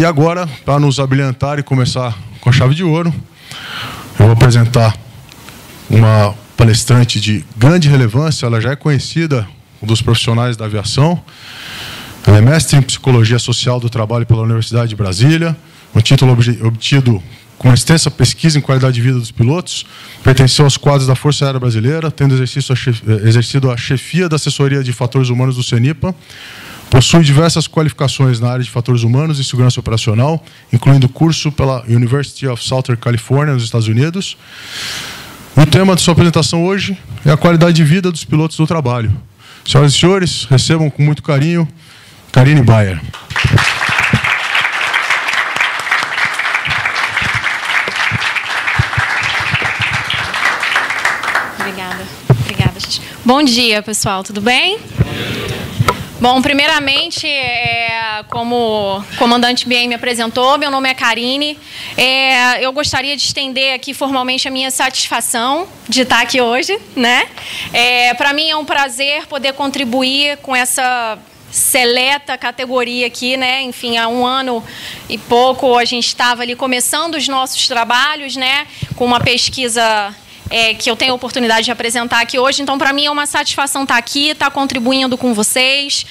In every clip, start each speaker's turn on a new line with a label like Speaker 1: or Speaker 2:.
Speaker 1: E agora, para nos abrilhantar e começar com a chave de ouro, eu vou apresentar uma palestrante de grande relevância. Ela já é conhecida dos profissionais da aviação. Ela é mestre em Psicologia Social do Trabalho pela Universidade de Brasília, um título obtido com uma extensa pesquisa em qualidade de vida dos pilotos. Pertenceu aos quadros da Força Aérea Brasileira, tendo exercido a chefia da assessoria de fatores humanos do CENIPA. Possui diversas qualificações na área de fatores humanos e segurança operacional, incluindo curso pela University of Southern California, nos Estados Unidos. O tema de sua apresentação hoje é a qualidade de vida dos pilotos do trabalho. Senhoras e senhores, recebam com muito carinho Karine Bayer.
Speaker 2: Obrigada, gente. Bom dia, pessoal, tudo bem? Bom, primeiramente, como o comandante BM me apresentou, meu nome é Karine. Eu gostaria de estender aqui formalmente a minha satisfação de estar aqui hoje, né? Para mim é um prazer poder contribuir com essa seleta categoria aqui, né? Enfim, há 1 ano e pouco a gente estava ali começando os nossos trabalhos, né? Com uma pesquisa que eu tenho a oportunidade de apresentar aqui hoje. Então, para mim, é uma satisfação estar aqui, estar contribuindo com vocês,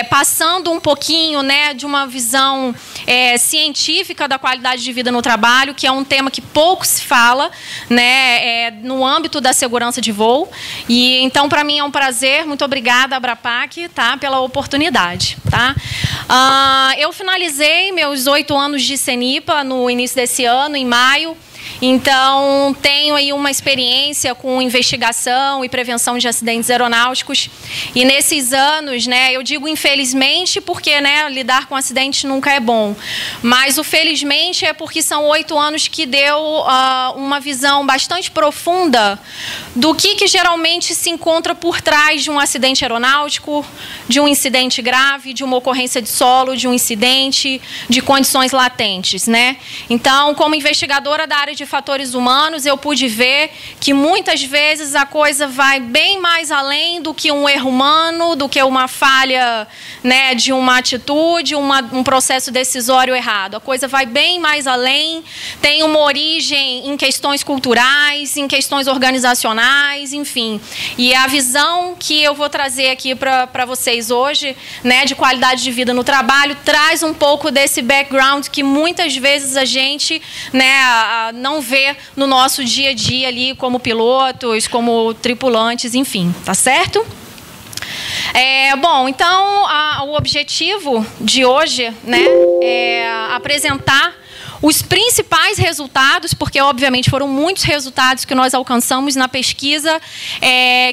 Speaker 2: passando um pouquinho, né, de uma visão científica da qualidade de vida no trabalho, que é um tema que pouco se fala, né, no âmbito da segurança de voo. E, então, para mim, é um prazer. Muito obrigada, Abrapac, tá, pela oportunidade. Tá? Eu finalizei meus 8 anos de CENIPA no início desse ano, em maio. Então, tenho aí uma experiência com investigação e prevenção de acidentes aeronáuticos. E nesses anos, né, eu digo infelizmente porque, né, lidar com acidentes nunca é bom. Mas o felizmente é porque são 8 anos que deu uma visão bastante profunda do que geralmente se encontra por trás de um acidente aeronáutico, de um incidente grave, de uma ocorrência de solo, de um incidente, de condições latentes, né? Então, como investigadora da área de fatores humanos, eu pude ver que muitas vezes a coisa vai bem mais além do que um erro humano, do que uma falha, né, de uma atitude, um processo decisório errado. A coisa vai bem mais além, tem uma origem em questões culturais, em questões organizacionais, enfim. E a visão que eu vou trazer aqui para vocês hoje, né, de qualidade de vida no trabalho, traz um pouco desse background que muitas vezes a gente, né, não vê no nosso dia a dia ali como pilotos, como tripulantes, enfim, tá certo? Bom, então o objetivo de hoje, né, é apresentar os principais resultados, porque obviamente foram muitos resultados que nós alcançamos na pesquisa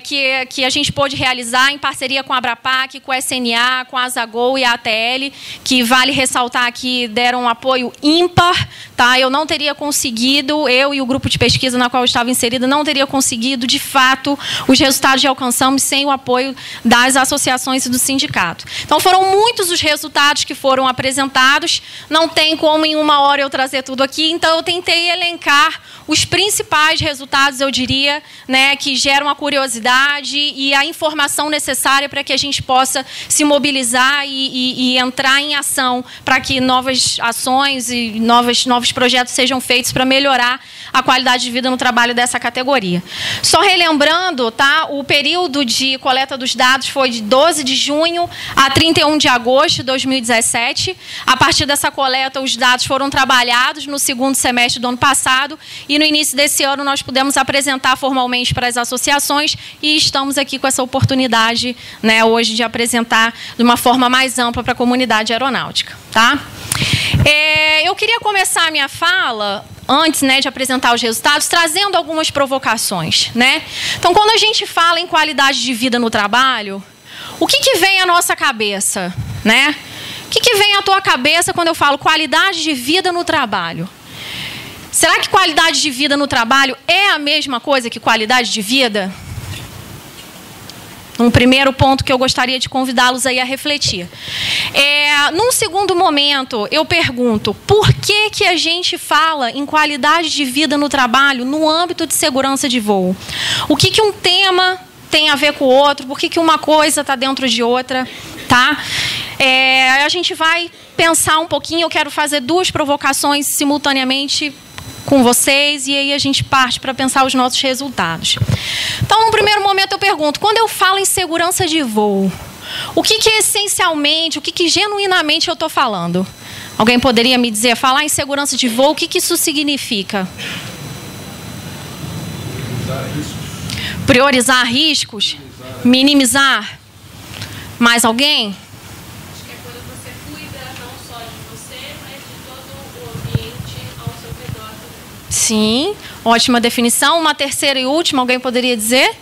Speaker 2: que a gente pôde realizar em parceria com a Abrapac, com a SNA, com a Azagol e a ATL, que vale ressaltar que deram um apoio ímpar. Tá? Eu não teria conseguido, eu e o grupo de pesquisa na qual eu estava inserida, não teria conseguido, de fato, os resultados que alcançamos sem o apoio das associações e do sindicato. Então, foram muitos os resultados que foram apresentados, não tem como em 1 hora eu trazer tudo aqui, então eu tentei elencar os principais resultados, eu diria, né, que geram a curiosidade e a informação necessária para que a gente possa se mobilizar e entrar em ação para que novas ações e novos projetos sejam feitos para melhorar a qualidade de vida no trabalho dessa categoria. Só relembrando, tá, o período de coleta dos dados foi de 12 de junho a 31 de agosto de 2017. A partir dessa coleta, os dados foram trabalhados no 2º semestre do ano passado e no início desse ano nós pudemos apresentar formalmente para as associações e estamos aqui com essa oportunidade, né, hoje de apresentar de uma forma mais ampla para a comunidade aeronáutica. Tá? Eu queria começar a minha fala, antes, né, de apresentar os resultados, trazendo algumas provocações. Né? Então, quando a gente fala em qualidade de vida no trabalho, o que vem à nossa cabeça? Né? O que vem à tua cabeça quando eu falo qualidade de vida no trabalho? Será que qualidade de vida no trabalho é a mesma coisa que qualidade de vida? Um primeiro ponto que eu gostaria de convidá-los aí a refletir. Num segundo momento, eu pergunto, por que a gente fala em qualidade de vida no trabalho no âmbito de segurança de voo? O que um tema tem a ver com o outro? Por que uma coisa está dentro de outra? Tá? A gente vai pensar um pouquinho, eu quero fazer 2 provocações simultaneamente com vocês, e aí a gente parte para pensar os nossos resultados. Então, no primeiro momento eu pergunto, quando eu falo em segurança de voo, o que essencialmente, o que genuinamente eu estou falando? Alguém poderia me dizer, falar em segurança de voo, o que isso significa? Priorizar riscos? Minimizar? Mais alguém?
Speaker 3: Acho que é quando você cuida não só de você, mas de todo o ambiente ao seu redor também.
Speaker 2: Sim, ótima definição. Uma terceira e última, alguém poderia dizer?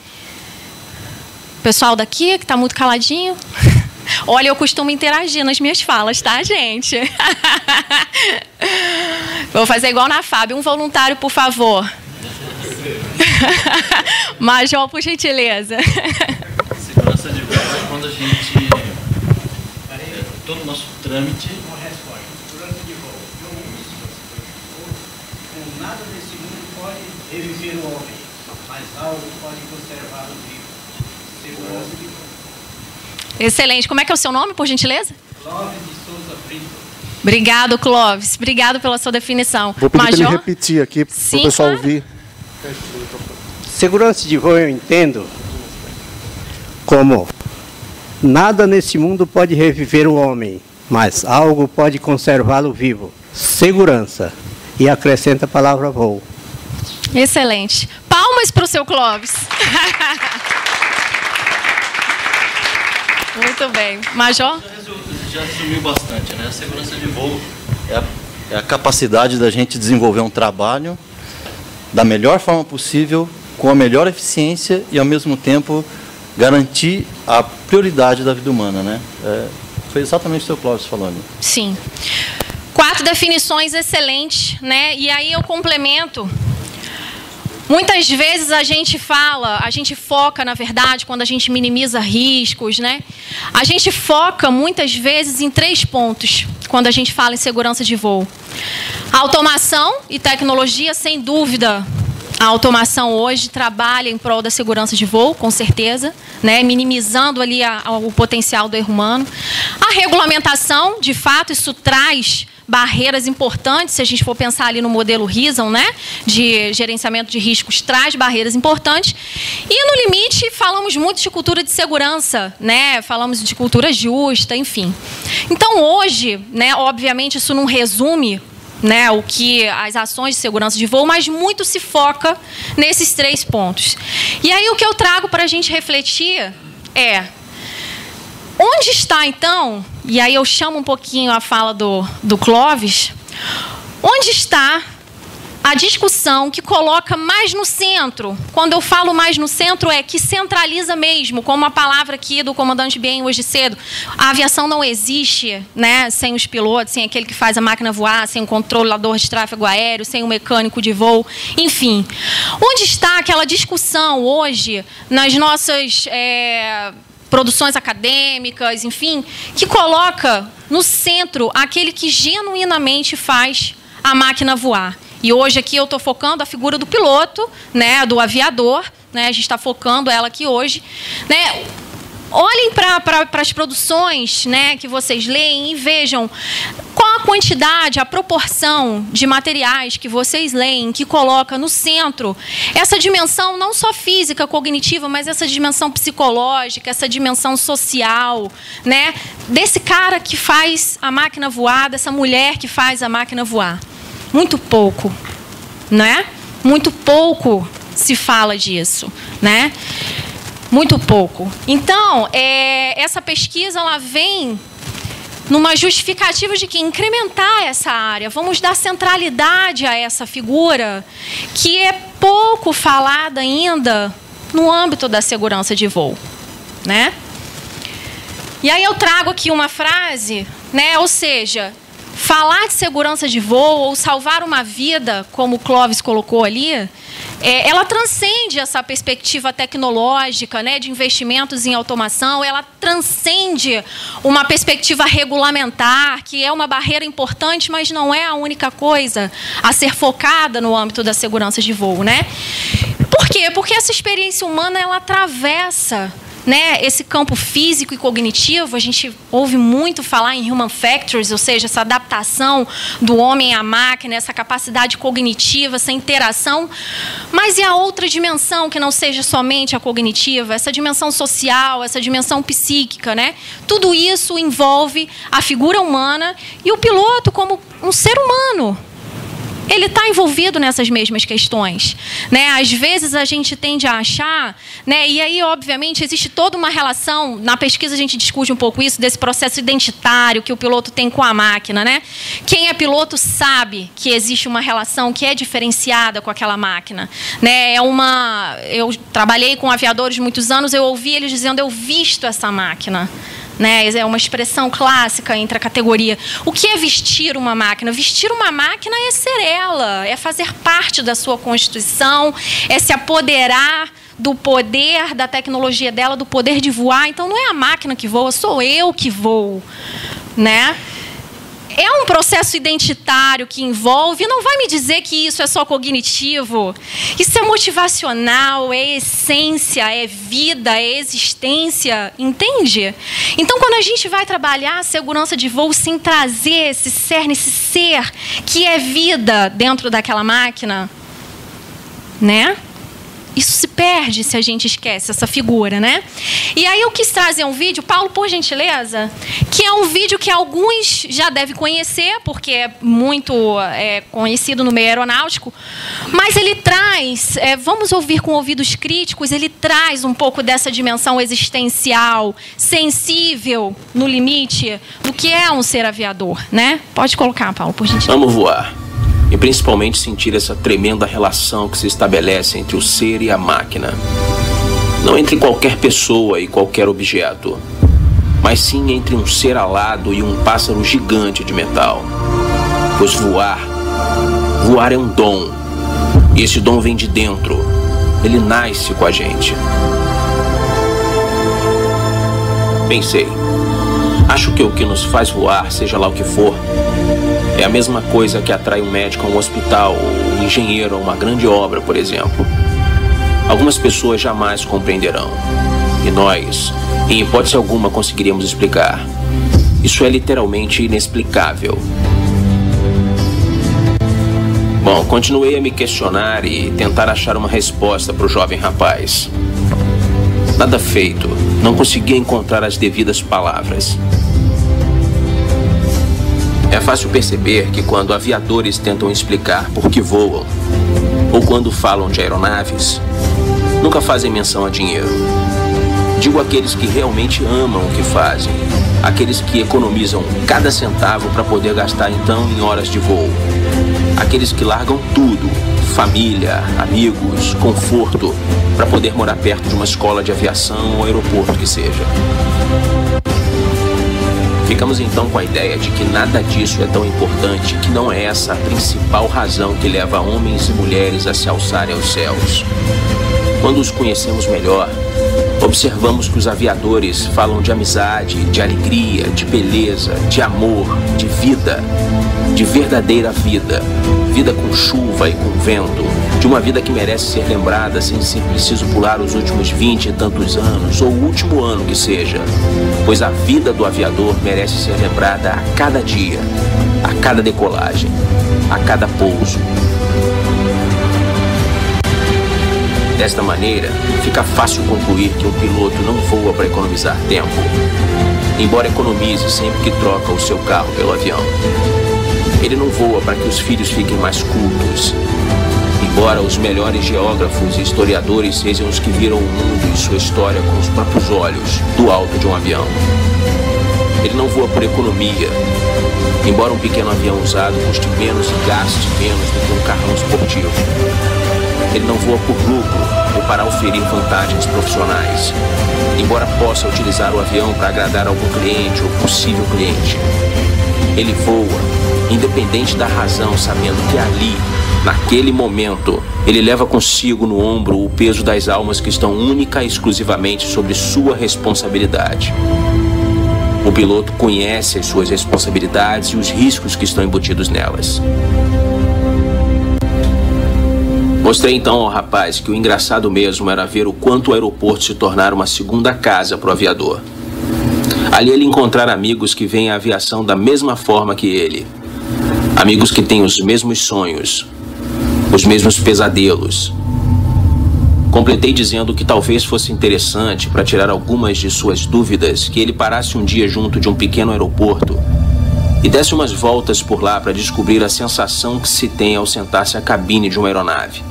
Speaker 2: Pessoal daqui, que está muito caladinho. Olha, eu costumo interagir nas minhas falas, tá, gente? Vou fazer igual na FAB. Um voluntário, por favor. Major, por gentileza.
Speaker 4: Segurança de voo é quando a gente... todo o nosso trâmite...
Speaker 5: Uma resposta. Segurança de voo. Com nada desse mundo pode reviver o homem, mas algo pode conservar o vivo. Segurança de voo.
Speaker 2: Excelente. Como é que é o seu nome, por gentileza?
Speaker 5: Clóvis de Souza Brito.
Speaker 2: Obrigado, Clóvis. Obrigado pela sua definição.
Speaker 6: Vou pedir para
Speaker 2: Major?
Speaker 6: ele repetir aqui para
Speaker 2: Sim,
Speaker 6: o pessoal
Speaker 2: claro.
Speaker 6: ouvir.
Speaker 5: Segurança de voo eu entendo como nada nesse mundo pode reviver o homem, mas algo pode conservá-lo vivo. Segurança. E acrescenta a palavra voo.
Speaker 2: Excelente. Palmas para o seu Clóvis. Muito bem. Major?
Speaker 4: Já resumiu bastante, né? A segurança de voo é a capacidade da gente desenvolver um trabalho da melhor forma possível, com a melhor eficiência e, ao mesmo tempo, garantir a prioridade da vida humana, né? Foi exatamente o que o seu Clóvis falou, né?
Speaker 2: Sim. 4 definições excelentes, né? E aí eu complemento. Muitas vezes a gente foca, na verdade, quando a gente minimiza riscos, né? A gente foca muitas vezes em 3 pontos quando a gente fala em segurança de voo. Automação e tecnologia, sem dúvida. A automação hoje trabalha em prol da segurança de voo, com certeza, né? Minimizando ali o potencial do erro humano. A regulamentação, de fato, isso traz barreiras importantes, se a gente for pensar ali no modelo Reason, né, de gerenciamento de riscos, traz barreiras importantes. E, no limite, falamos muito de cultura de segurança, né, falamos de cultura justa, enfim. Então, hoje, né, obviamente, isso não resume, né, o que as ações de segurança de voo, mas muito se foca nesses 3 pontos. E aí, o que eu trago para a gente refletir é... onde está, então, e aí eu chamo um pouquinho a fala do Clóvis, onde está a discussão que coloca mais no centro? Quando eu falo mais no centro, é que centraliza mesmo, como a palavra aqui do comandante Bien hoje cedo. A aviação não existe, né, sem os pilotos, sem aquele que faz a máquina voar, sem o controlador de tráfego aéreo, sem o mecânico de voo, enfim. Onde está aquela discussão hoje nas nossas... produções acadêmicas, enfim, que coloca no centro aquele que genuinamente faz a máquina voar. E hoje aqui eu estou focando a figura do piloto, né, do aviador, né, a gente está focando ela aqui hoje, né. Olhem para as produções, né, que vocês leem e vejam qual a quantidade, a proporção de materiais que vocês leem, que coloca no centro essa dimensão não só física, cognitiva, mas essa dimensão psicológica, essa dimensão social, né, desse cara que faz a máquina voar, dessa mulher que faz a máquina voar. Muito pouco, né? Muito pouco se fala disso, né? Muito pouco. Então, essa pesquisa ela vem numa justificativa de que incrementar essa área, vamos dar centralidade a essa figura que é pouco falada ainda no âmbito da segurança de voo, né? E aí eu trago aqui uma frase, né? Ou seja, falar de segurança de voo ou salvar uma vida, como o Clóvis colocou ali, ela transcende essa perspectiva tecnológica, né, de investimentos em automação, ela transcende uma perspectiva regulamentar, que é uma barreira importante, mas não é a única coisa a ser focada no âmbito da segurança de voo, né? Por quê? Porque essa experiência humana, ela atravessa né, esse campo físico e cognitivo. A gente ouve muito falar em human factors, ou seja, essa adaptação do homem à máquina, essa capacidade cognitiva, essa interação. Mas e a outra dimensão que não seja somente a cognitiva, essa dimensão social, essa dimensão psíquica, né? Tudo isso envolve a figura humana e o piloto como um ser humano. Ele está envolvido nessas mesmas questões, né? Às vezes a gente tende a achar, né? E aí, obviamente, existe toda uma relação. Na pesquisa a gente discute um pouco isso, desse processo identitário que o piloto tem com a máquina, né? Quem é piloto sabe que existe uma relação que é diferenciada com aquela máquina, né? Eu trabalhei com aviadores muitos anos, eu ouvi eles dizendo: eu visto essa máquina. Né? É uma expressão clássica entre a categoria. O que é vestir uma máquina? Vestir uma máquina é ser ela, é fazer parte da sua constituição, é se apoderar do poder da tecnologia dela, do poder de voar. Então, não é a máquina que voa, sou eu que voo, né? É um processo identitário que envolve, não vai me dizer que isso é só cognitivo. Isso é motivacional, é essência, é vida, é existência, entende? Então, quando a gente vai trabalhar a segurança de voo sem trazer esse cerne, esse ser que é vida dentro daquela máquina, né? Isso se perde se a gente esquece essa figura, né? E aí eu quis trazer um vídeo, Paulo, por gentileza, que é um vídeo que alguns já devem conhecer, porque é muito conhecido no meio aeronáutico, mas ele traz, vamos ouvir com ouvidos críticos, ele traz um pouco dessa dimensão existencial, sensível, no limite, do que é um ser aviador, né? Pode colocar, Paulo, por gentileza.
Speaker 6: Vamos voar. E principalmente sentir essa tremenda relação que se estabelece entre o ser e a máquina. Não entre qualquer pessoa e qualquer objeto, mas sim entre um ser alado e um pássaro gigante de metal. Pois voar é um dom. E esse dom vem de dentro. Ele nasce com a gente. Pensei, acho que o que nos faz voar, seja lá o que for, é a mesma coisa que atrai um médico a um hospital ou um engenheiro a uma grande obra, por exemplo. Algumas pessoas jamais compreenderão. E nós, em hipótese alguma, conseguiríamos explicar. Isso é literalmente inexplicável. Bom, continuei a me questionar e tentar achar uma resposta para o jovem rapaz. Nada feito. Não conseguia encontrar as devidas palavras. É fácil perceber que quando aviadores tentam explicar por que voam, ou quando falam de aeronaves, nunca fazem menção a dinheiro. Digo aqueles que realmente amam o que fazem, aqueles que economizam cada centavo para poder gastar então em horas de voo, aqueles que largam tudo, família, amigos, conforto, para poder morar perto de uma escola de aviação ou aeroporto que seja. Ficamos então com a ideia de que nada disso é tão importante, que não é essa a principal razão que leva homens e mulheres a se alçarem aos céus. Quando os conhecemos melhor, observamos que os aviadores falam de amizade, de alegria, de beleza, de amor, de vida, de verdadeira vida, vida com chuva e com vento, de uma vida que merece ser lembrada sem ser preciso pular os últimos 20 e tantos anos, ou o último ano que seja, pois a vida do aviador merece ser lembrada a cada dia, a cada decolagem, a cada pouso. Desta maneira, fica fácil concluir que o piloto não voa para economizar tempo, embora economize sempre que troca o seu carro pelo avião. Ele não voa para que os filhos fiquem mais cultos, embora os melhores geógrafos e historiadores sejam os que viram o mundo e sua história com os próprios olhos, do alto de um avião. Ele não voa por economia, embora um pequeno avião usado custe menos e gaste menos do que um carrão esportivo. Ele não voa por lucro ou para oferir vantagens profissionais, embora possa utilizar o avião para agradar algum cliente ou possível cliente. Ele voa, independente da razão, sabendo que ali, naquele momento, ele leva consigo no ombro o peso das almas que estão única e exclusivamente sobre sua responsabilidade. O piloto conhece as suas responsabilidades e os riscos que estão embutidos nelas. Mostrei então ao rapaz que o engraçado mesmo era ver o quanto o aeroporto se tornara uma segunda casa para o aviador. Ali ele encontrar amigos que veem a aviação da mesma forma que ele. Amigos que têm os mesmos sonhos, os mesmos pesadelos. Completei dizendo que talvez fosse interessante, para tirar algumas de suas dúvidas, que ele parasse um dia junto de um pequeno aeroporto e desse umas voltas por lá para descobrir a sensação que se tem ao sentar-se à cabine de uma aeronave,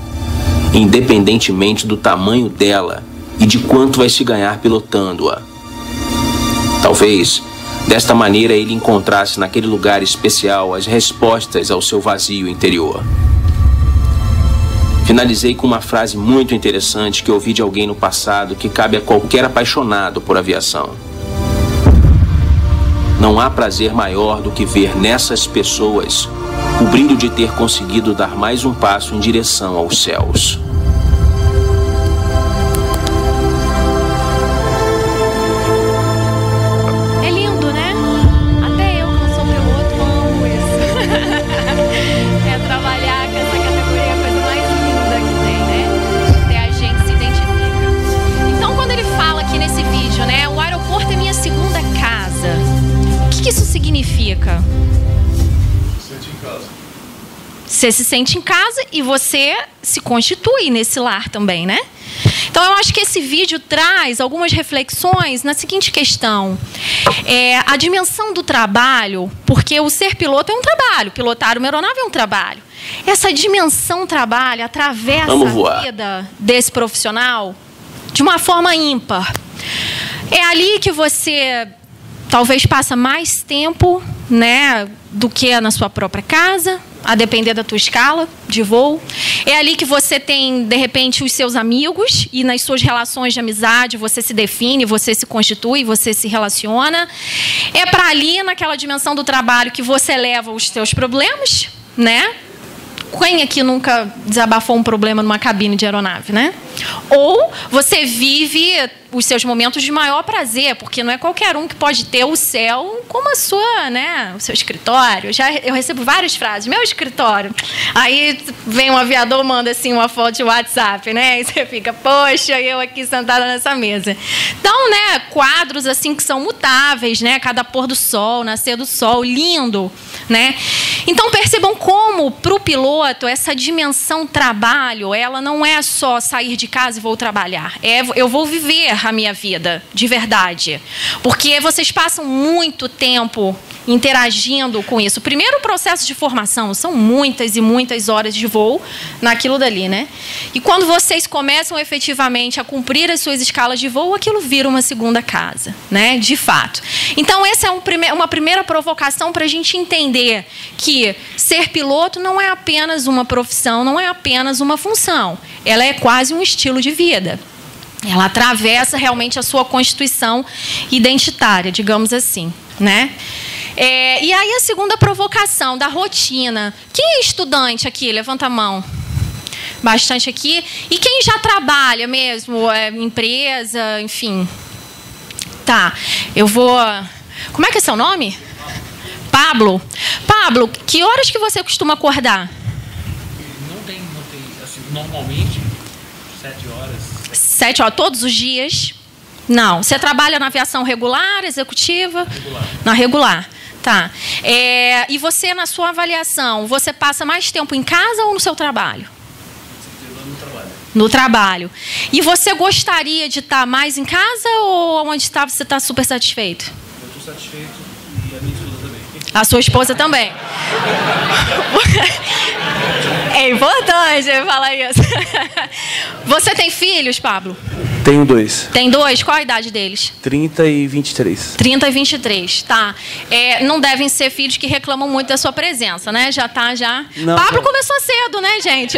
Speaker 6: independentemente do tamanho dela e de quanto vai se ganhar pilotando-a. Talvez, desta maneira, ele encontrasse naquele lugar especial as respostas ao seu vazio interior. Finalizei com uma frase muito interessante que ouvi de alguém no passado que cabe a qualquer apaixonado por aviação. Não há prazer maior do que ver nessas pessoas o brilho de ter conseguido dar mais um passo em direção aos céus.
Speaker 2: É lindo, né? Até eu, que não sou piloto, amo isso. É trabalhar com essa categoria é a coisa mais linda que tem, né? Até a gente se identifica. Então, quando ele fala aqui nesse vídeo, né? O aeroporto é minha segunda casa. O que isso significa? Você se sente em casa e você se constitui nesse lar também, né? Então, eu acho que esse vídeo traz algumas reflexões na seguinte questão. A dimensão do trabalho, porque o ser piloto é um trabalho, pilotar uma aeronave é um trabalho. Essa dimensão trabalho atravessa a vida desse profissional de uma forma ímpar. É ali que você talvez passa mais tempo, né, do que na sua própria casa, a depender da tua escala de voo. É ali que você tem, de repente, os seus amigos e nas suas relações de amizade você se define, você se constitui, você se relaciona. É para ali, naquela dimensão do trabalho, que você leva os teus problemas, né? Quem aqui nunca desabafou um problema numa cabine de aeronave, né? Ou você vive os seus momentos de maior prazer, porque não é qualquer um que pode ter o céu como a sua, né, o seu escritório. Eu recebo várias frases, meu escritório. Aí vem um aviador, manda assim uma foto de WhatsApp, né? E você fica, poxa, eu aqui sentada nessa mesa. Então, né, quadros assim que são mutáveis, né? Cada pôr do sol, nascer do sol, lindo, né? Então percebam como para o piloto essa dimensão trabalho, ela não é só sair de casa e vou trabalhar. Eu vou viver a minha vida, de verdade. Porque vocês passam muito tempo interagindo com isso. Primeiro, o processo de formação, são muitas e muitas horas de voo naquilo dali, né? E quando vocês começam efetivamente a cumprir as suas escalas de voo, aquilo vira uma segunda casa, né? De fato. Então, essa é uma primeira provocação para a gente entender que ser piloto não é apenas uma profissão, não é apenas uma função. Ela é quase um estilo de vida. Ela atravessa realmente a sua constituição identitária, digamos assim, né? E aí a segunda provocação da rotina. Quem é estudante aqui? Levanta a mão. Bastante aqui. E quem já trabalha mesmo? Empresa, enfim. Tá, eu vou... Como é que é seu nome? Pablo. Pablo, que horas que você costuma acordar?
Speaker 7: Não tem assim, normalmente 7 horas.
Speaker 2: 7 horas, todos os dias? Não. Você trabalha na aviação regular, executiva?
Speaker 7: Regular.
Speaker 2: Na regular. Tá. E você, na sua avaliação, você passa mais tempo em casa ou no seu trabalho?
Speaker 7: No trabalho.
Speaker 2: No trabalho. E você gostaria de estar mais em casa ou onde está você está super satisfeito?
Speaker 7: Eu estou satisfeito e a minha esposa também.
Speaker 2: A sua esposa também. É importante eu falar isso. Você tem filhos, Pablo?
Speaker 8: Tenho 2.
Speaker 2: Tem 2? Qual a idade deles?
Speaker 8: 30 e 23.
Speaker 2: 30 e 23, tá. Não devem ser filhos que reclamam muito da sua presença, né? Já tá, já...
Speaker 8: Não,
Speaker 2: Pablo começou cedo, né, gente?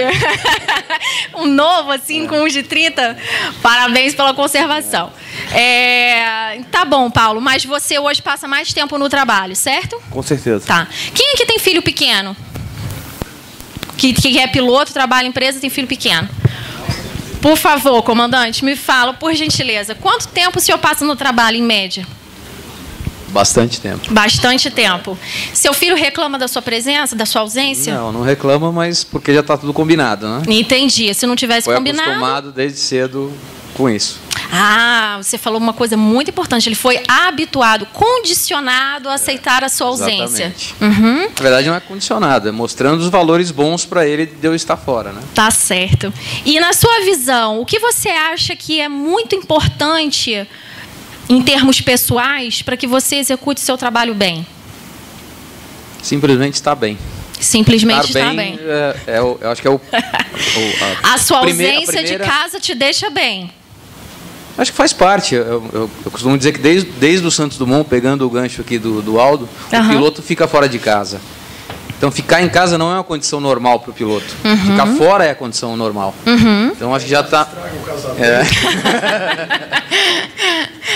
Speaker 2: Um novo, assim, com uns de 30. Parabéns pela conservação. Tá bom, Paulo, mas você hoje passa mais tempo no trabalho, certo?
Speaker 8: Com certeza.
Speaker 2: Tá. Quem aqui tem filho pequeno? Que é piloto, trabalha em empresa, tem filho pequeno? Por favor, comandante, me fala, por gentileza, quanto tempo o senhor passa no trabalho, em média?
Speaker 9: Bastante tempo.
Speaker 2: Bastante tempo. Seu filho reclama da sua presença, da sua ausência?
Speaker 9: Não, não reclama, mas porque já está tudo combinado, né?
Speaker 2: Entendi. Se não tivesse
Speaker 9: Foi
Speaker 2: combinado...
Speaker 9: acostumado desde cedo com isso.
Speaker 2: Ah, você falou uma coisa muito importante. Ele foi habituado, condicionado a aceitar a sua ausência.
Speaker 9: Exatamente. Na verdade, não é condicionado, é mostrando os valores bons para ele de eu estar fora, né?
Speaker 2: Tá certo. E na sua visão, o que você acha que é muito importante em termos pessoais para que você execute seu trabalho bem?
Speaker 9: Simplesmente estar bem.
Speaker 2: Simplesmente estar bem.
Speaker 9: Eu acho que é o
Speaker 2: a sua ausência de casa te deixa bem.
Speaker 9: Acho que faz parte. Eu costumo dizer que desde o Santos Dumont, pegando o gancho aqui do Aldo, o piloto fica fora de casa. Então, ficar em casa não é uma condição normal para o piloto. Ficar fora é a condição normal. Então, acho que já está...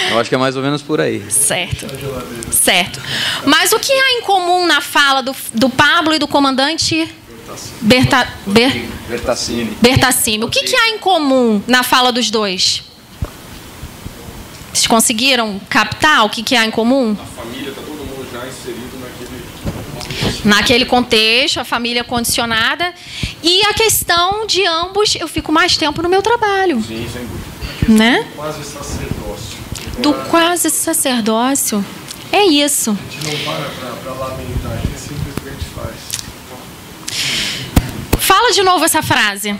Speaker 9: Eu acho que é mais ou menos por aí.
Speaker 2: Certo. Certo. Mas o que há em comum na fala do Pablo e do comandante Bertassini? O que há em comum na fala dos dois? Vocês conseguiram captar o que há em comum?
Speaker 10: A família, está todo mundo já inserido
Speaker 2: naquele contexto, a família condicionada. E a questão de ambos, eu fico mais tempo no meu trabalho.
Speaker 10: Sim, sem dúvida.
Speaker 2: Né?
Speaker 10: Do quase sacerdócio.
Speaker 2: Do quase sacerdócio. É isso.
Speaker 10: A gente não para lamentar, a gente simplesmente faz.
Speaker 2: Fala de novo essa frase.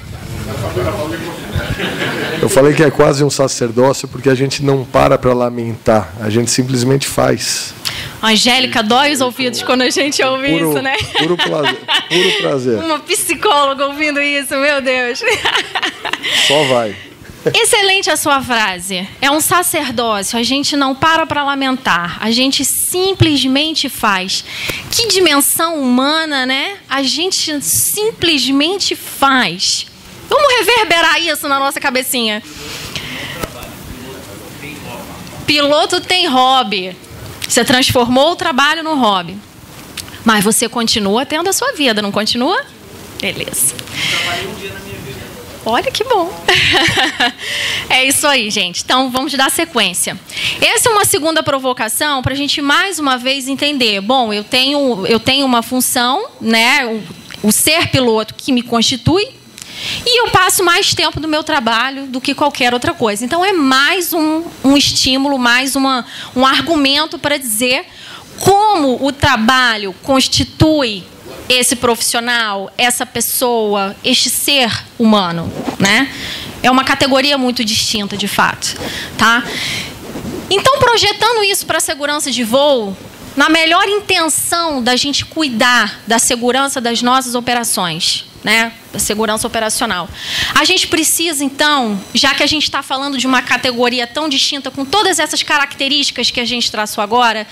Speaker 10: Eu falei que é quase um sacerdócio porque a gente não para lamentar, a gente simplesmente faz.
Speaker 2: Angélica, dói os ouvidos quando a gente ouve isso, né?
Speaker 10: Puro prazer.
Speaker 2: Uma psicóloga ouvindo isso, meu Deus.
Speaker 10: Só vai.
Speaker 2: Excelente a sua frase. É um sacerdócio. A gente não para lamentar. A gente simplesmente faz. Que dimensão humana, né? A gente simplesmente faz. Vamos reverberar isso na nossa cabecinha. Piloto tem hobby. Você transformou o trabalho no hobby. Mas você continua tendo a sua vida, não continua? Beleza. Olha que bom. É isso aí, gente. Então, vamos dar sequência. Essa é uma segunda provocação para a gente, mais uma vez, entender. Bom, eu tenho uma função, né? O ser piloto que me constitui. E eu passo mais tempo do meu trabalho do que qualquer outra coisa. Então, é mais um estímulo, mais um argumento para dizer como o trabalho constitui esse profissional, essa pessoa, este ser humano, né? É uma categoria muito distinta, de fato, tá? Então, projetando isso para a segurança de voo, na melhor intenção da gente cuidar da segurança das nossas operações, né? Da segurança operacional. A gente precisa, então, já que a gente está falando de uma categoria tão distinta, com todas essas características que a gente traçou agora,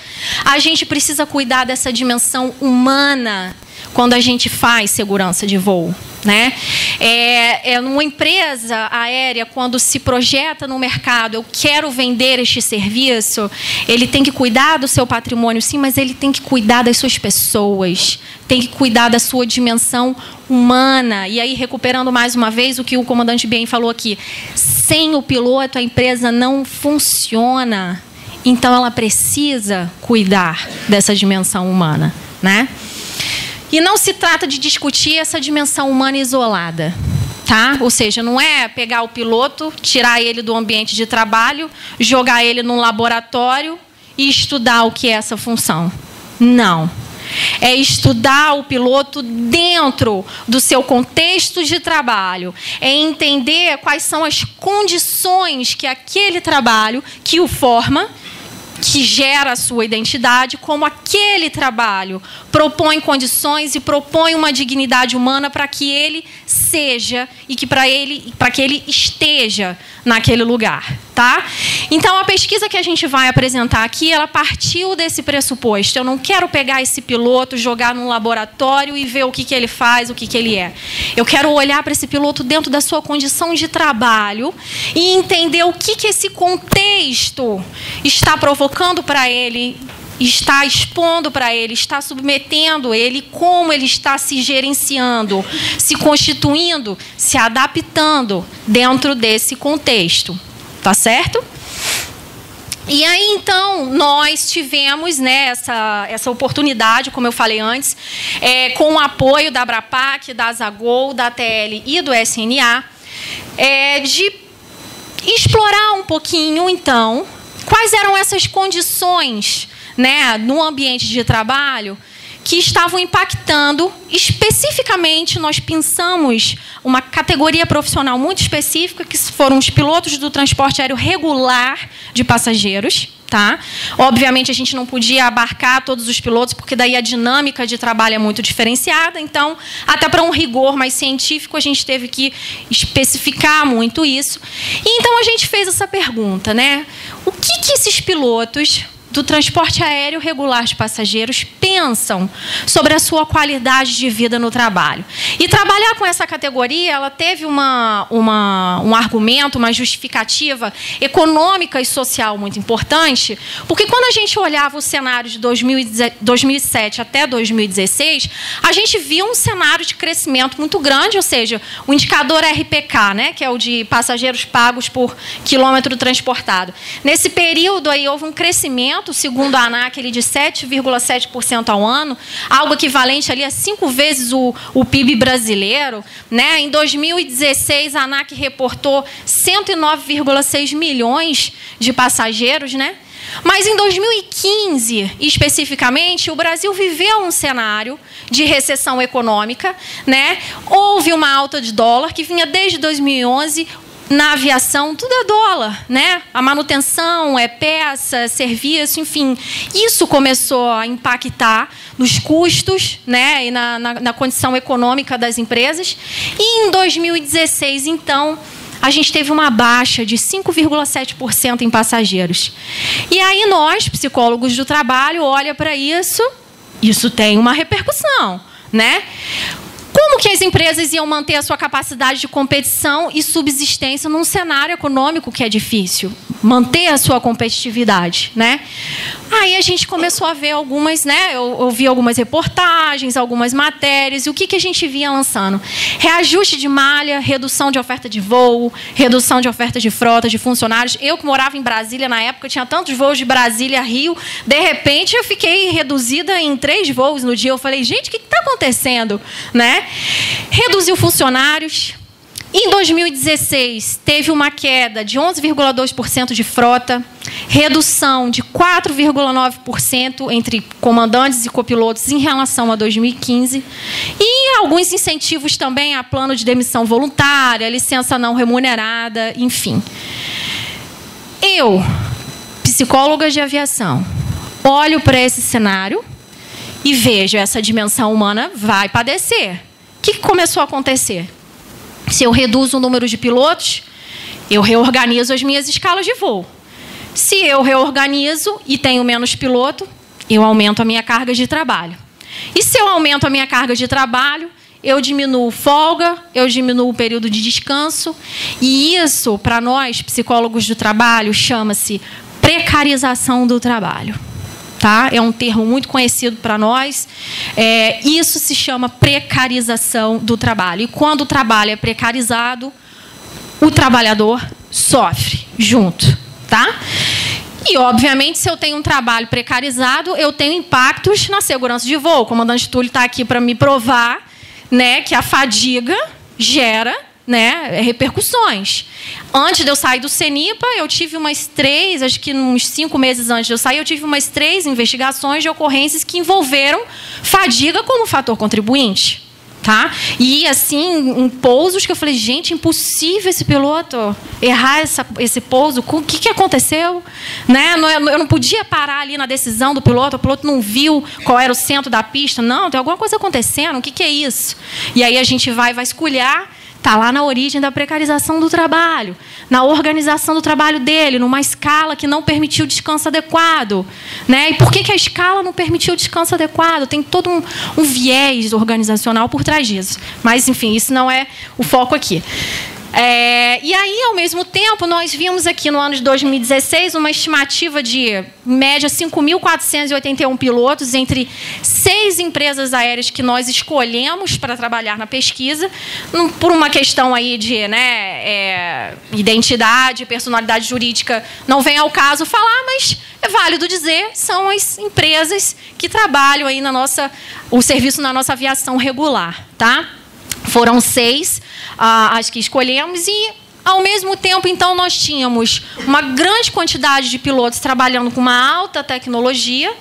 Speaker 2: a gente precisa cuidar dessa dimensão humana quando a gente faz segurança de voo, né? Uma empresa aérea, quando se projeta no mercado, eu quero vender este serviço, ele tem que cuidar do seu patrimônio, sim, mas ele tem que cuidar das suas pessoas, tem que cuidar da sua dimensão humana. E aí, recuperando mais uma vez o que o comandante Bien falou aqui, sem o piloto a empresa não funciona. Então, ela precisa cuidar dessa dimensão humana, né? E não se trata de discutir essa dimensão humana isolada, tá? Ou seja, não é pegar o piloto, tirar ele do ambiente de trabalho, jogar ele num laboratório e estudar o que é essa função. Não. É estudar o piloto dentro do seu contexto de trabalho. É entender quais são as condições que aquele trabalho que o forma, que gera a sua identidade, como aquele trabalho propõe condições e propõe uma dignidade humana para que ele seja e que para que ele esteja naquele lugar, tá? Então, a pesquisa que a gente vai apresentar aqui, ela partiu desse pressuposto. Eu não quero pegar esse piloto, jogar num laboratório e ver o que ele faz, o que ele é. Eu quero olhar para esse piloto dentro da sua condição de trabalho e entender o que esse contexto está provocando para ele, está expondo para ele, está submetendo ele, como ele está se gerenciando, se constituindo, se adaptando dentro desse contexto. Tá certo? E aí, então, nós tivemos, né, essa oportunidade, como eu falei antes, com o apoio da Abrapac, da Zagol, da TL e do SNA, de explorar um pouquinho, então, quais eram essas condições, né, no ambiente de trabalho que estavam impactando, especificamente, nós pensamos uma categoria profissional muito específica, que foram os pilotos do transporte aéreo regular de passageiros. Tá? Obviamente, a gente não podia abarcar todos os pilotos, porque daí a dinâmica de trabalho é muito diferenciada. Então, até para um rigor mais científico, a gente teve que especificar muito isso. E, então, a gente fez essa pergunta, né? O que esses pilotos do transporte aéreo regular de passageiros pensam sobre a sua qualidade de vida no trabalho? E trabalhar com essa categoria, ela teve um argumento, uma justificativa econômica e social muito importante, porque quando a gente olhava o cenário de 2007 até 2016, a gente via um cenário de crescimento muito grande, ou seja, o indicador RPK, né, que é o de passageiros pagos por quilômetro transportado. Nesse período aí houve um crescimento, segundo a ANAC, ele de 7,7% ao ano, algo equivalente ali a 5 vezes o PIB brasileiro, né? Em 2016, a ANAC reportou 109,6 milhões de passageiros, né? Mas em 2015, especificamente, o Brasil viveu um cenário de recessão econômica, né? Houve uma alta de dólar que vinha desde 2011. Na aviação, tudo é dólar, né? A manutenção, peça, serviço, enfim. Isso começou a impactar nos custos, né? E na condição econômica das empresas. E em 2016, então, a gente teve uma baixa de 5,7% em passageiros. E aí nós, psicólogos do trabalho, olha para isso tem uma repercussão, né? Como que as empresas iam manter a sua capacidade de competição e subsistência num cenário econômico que é difícil? Manter a sua competitividade, né? Aí a gente começou a ver algumas, né? Eu vi algumas reportagens, algumas matérias, e o que a gente vinha lançando? Reajuste de malha, redução de oferta de voo, redução de oferta de frota, de funcionários. Eu que morava em Brasília na época, tinha tantos voos de Brasília a Rio, de repente eu fiquei reduzida em 3 voos no dia. Eu falei, gente, o que está acontecendo, né? Reduziu funcionários. Em 2016, teve uma queda de 11,2% de frota, redução de 4,9% entre comandantes e copilotos em relação a 2015, e alguns incentivos também a plano de demissão voluntária, licença não remunerada, enfim. Eu, psicóloga de aviação, olho para esse cenário e vejo essa dimensão humana vai padecer. O que começou a acontecer? Se eu reduzo o número de pilotos, eu reorganizo as minhas escalas de voo. Se eu reorganizo e tenho menos piloto, eu aumento a minha carga de trabalho. E se eu aumento a minha carga de trabalho, eu diminuo folga, eu diminuo o período de descanso. E isso, para nós, psicólogos do trabalho, chama-se precarização do trabalho. Tá? É um termo muito conhecido para nós. Isso se chama precarização do trabalho. E quando o trabalho é precarizado, o trabalhador sofre junto. Tá? E, obviamente, se eu tenho um trabalho precarizado, eu tenho impactos na segurança de voo. O comandante Túlio está aqui para me provar, né, que a fadiga gera, né, repercussões. Antes de eu sair do CENIPA, eu tive umas 3, acho que uns 5 meses antes de eu sair, eu tive umas 3 investigações de ocorrências que envolveram fadiga como fator contribuinte. Tá? E, assim, em pousos que eu falei, gente, impossível esse piloto errar esse pouso. O que aconteceu? Né? Eu não podia parar ali na decisão do piloto, o piloto não viu qual era o centro da pista. Não, tem alguma coisa acontecendo, o que é isso? E aí a gente vai vasculhar. Está lá na origem da precarização do trabalho, na organização do trabalho dele, numa escala que não permitiu descanso adequado. Né? E por que a escala não permitiu descanso adequado? Tem todo um viés organizacional por trás disso. Mas, enfim, isso não é o foco aqui. E aí, ao mesmo tempo, nós vimos aqui no ano de 2016 uma estimativa de, em média, 5.481 pilotos entre 6 empresas aéreas que nós escolhemos para trabalhar na pesquisa, por uma questão aí de identidade, personalidade jurídica, não vem ao caso falar, mas é válido dizer, são as empresas que trabalham aí o serviço na nossa aviação regular, tá? Foram 6 as que escolhemos e, ao mesmo tempo, então, nós tínhamos uma grande quantidade de pilotos trabalhando com uma alta tecnologia.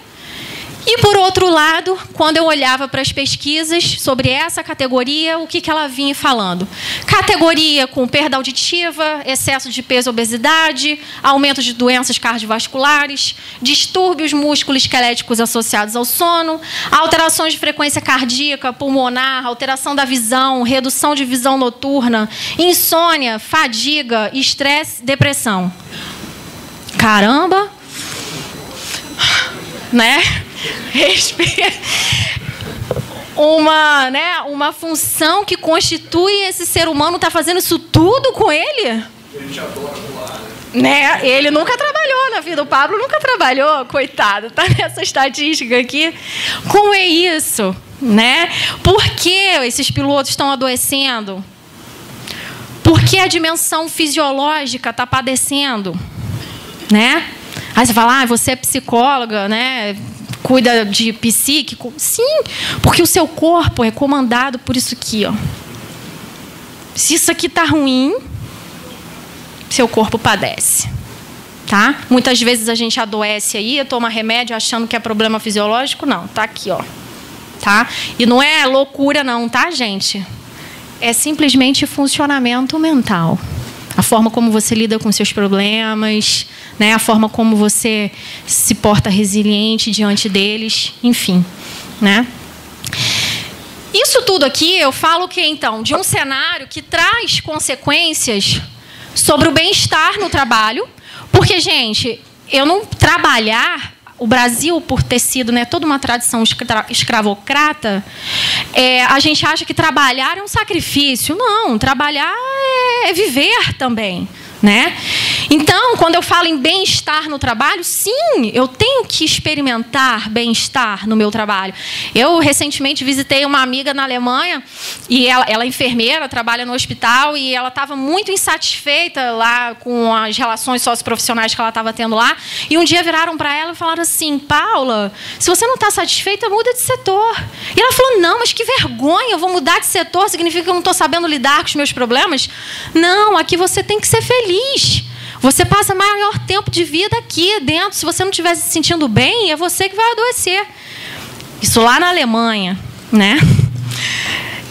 Speaker 2: E, por outro lado, quando eu olhava para as pesquisas sobre essa categoria, o que ela vinha falando? Categoria com perda auditiva, excesso de peso e obesidade, aumento de doenças cardiovasculares, distúrbios músculo-esqueléticos associados ao sono, alterações de frequência cardíaca, pulmonar, alteração da visão, redução de visão noturna, insônia, fadiga, estresse, depressão. Caramba! Né? Respira. Uma função que constitui esse ser humano está fazendo isso tudo com ele? Né? Ele nunca trabalhou na vida. O Pablo nunca trabalhou, coitado. Tá nessa estatística aqui. Como é isso? Né? Por que esses pilotos estão adoecendo? Por que a dimensão fisiológica está padecendo? Né? Aí você fala, você é psicóloga, né? Cuida de psíquico. Sim, porque o seu corpo é comandado por isso aqui, ó. Se isso aqui está ruim, seu corpo padece. Tá? Muitas vezes a gente adoece aí, toma remédio achando que é problema fisiológico. Não, tá aqui, ó. Tá? E não é loucura não, tá, gente? É simplesmente funcionamento mental. A forma como você lida com seus problemas, né? A forma como você se porta resiliente diante deles, enfim, né? Isso tudo aqui eu falo que, então, de um cenário que traz consequências sobre o bem-estar no trabalho, porque, gente, eu não trabalhar... O Brasil, por ter sido, né, toda uma tradição escravocrata, a gente acha que trabalhar é um sacrifício. Não, trabalhar é viver também. Né? Então, quando eu falo em bem-estar no trabalho, sim, eu tenho que experimentar bem-estar no meu trabalho. Eu, recentemente, visitei uma amiga na Alemanha, e ela é enfermeira, trabalha no hospital, e ela estava muito insatisfeita lá com as relações socioprofissionais que ela estava tendo lá, e um dia viraram para ela e falaram assim, Paula, se você não está satisfeita, muda de setor. E ela falou, não, mas que vergonha, eu vou mudar de setor, significa que eu não estou sabendo lidar com os meus problemas? Não, aqui você tem que ser feliz. Você passa maior tempo de vida aqui dentro. Se você não estiver se sentindo bem, é você que vai adoecer. Isso lá na Alemanha, né?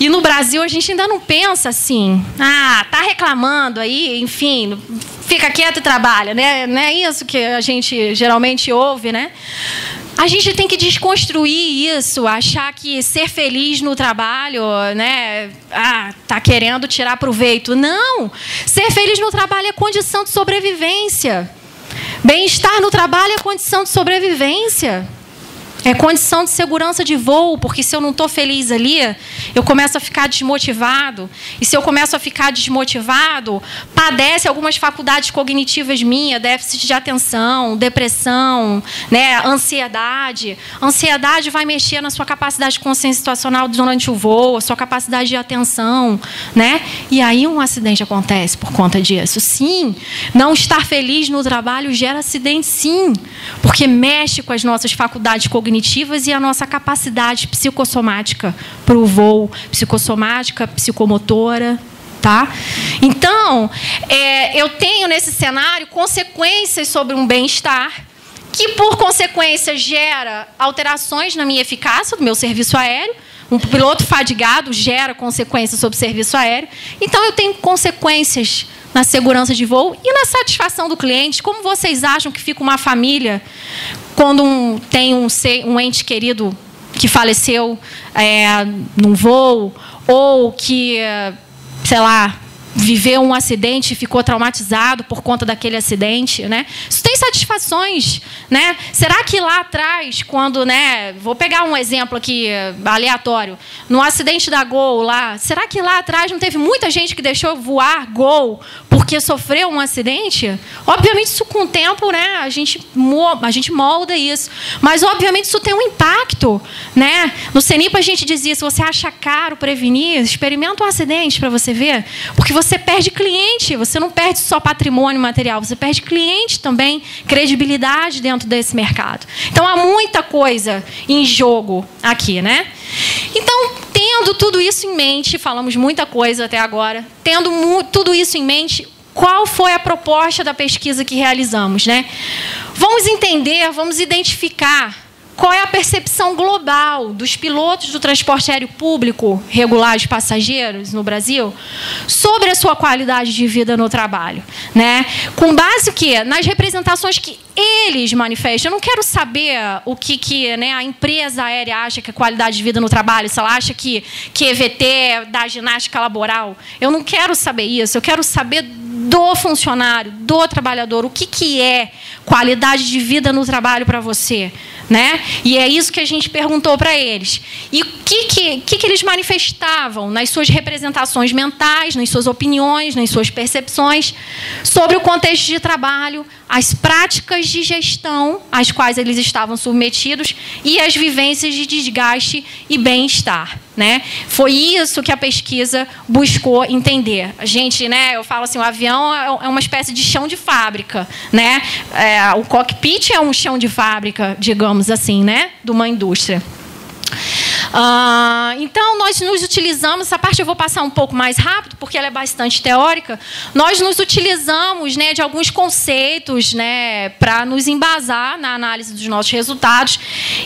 Speaker 2: E no Brasil a gente ainda não pensa assim. Tá reclamando aí, enfim, fica quieto e trabalha, né? Não é isso que a gente geralmente ouve, né? A gente tem que desconstruir isso, achar que ser feliz no trabalho, né? Tá querendo tirar proveito. Não! Ser feliz no trabalho é condição de sobrevivência. Bem-estar no trabalho é condição de sobrevivência. É condição de segurança de voo, porque se eu não estou feliz ali, eu começo a ficar desmotivado. E se eu começo a ficar desmotivado, padece algumas faculdades cognitivas minhas, déficit de atenção, depressão, né, ansiedade. Ansiedade vai mexer na sua capacidade de consciência situacional durante o voo, a sua capacidade de atenção, né? E aí um acidente acontece por conta disso. Sim, não estar feliz no trabalho gera acidente, sim, porque mexe com as nossas faculdades cognitivas e a nossa capacidade psicossomática para o voo, psicossomática, psicomotora, tá? Então, eu tenho nesse cenário consequências sobre um bem-estar que, por consequência, gera alterações na minha eficácia do meu serviço aéreo. Um piloto fadigado gera consequências sobre o serviço aéreo. Então, eu tenho consequências na segurança de voo e na satisfação do cliente. Como vocês acham que fica uma família quando tem um ente querido que faleceu num voo, ou que, sei lá, viveu um acidente e ficou traumatizado por conta daquele acidente, né? Isso tem insatisfações, né? Será que lá atrás, quando, né, vou pegar um exemplo aqui aleatório, no acidente da Gol lá, será que lá atrás não teve muita gente que deixou voar Gol porque sofreu um acidente? Obviamente isso com o tempo, né, a gente molda isso, mas obviamente isso tem um impacto, né? No CENIPA a gente dizia, se você acha caro prevenir, experimenta um acidente para você ver, porque você perde cliente, você não perde só patrimônio material, você perde cliente também, credibilidade dentro desse mercado. Então há muita coisa em jogo aqui, né? Então, tendo tudo isso em mente, falamos muita coisa até agora, tendo tudo isso em mente, qual foi a proposta da pesquisa que realizamos, né? Vamos entender, vamos identificar qual é a percepção global dos pilotos do transporte aéreo público regular de passageiros no Brasil sobre a sua qualidade de vida no trabalho, né? Com base o quê? Nas representações que eles manifestam. Eu não quero saber o que né, a empresa aérea acha que é qualidade de vida no trabalho, se ela acha que EVT é da ginástica laboral. Eu não quero saber isso, eu quero saber do funcionário, do trabalhador, o que é qualidade de vida no trabalho para você, né? E é isso que a gente perguntou para eles. E o que eles manifestavam nas suas representações mentais, nas suas opiniões, nas suas percepções sobre o contexto de trabalho, as práticas de gestão às quais eles estavam submetidos e as vivências de desgaste e bem-estar, né? Foi isso que a pesquisa buscou entender. A gente, né, eu falo assim, o avião é uma espécie de chão de fábrica, né? O cockpit é um chão de fábrica, digamos assim, né, de uma indústria. Então, nós nos utilizamos, essa parte eu vou passar um pouco mais rápido, porque ela é bastante teórica, nós nos utilizamos, né, de alguns conceitos, né, para nos embasar na análise dos nossos resultados,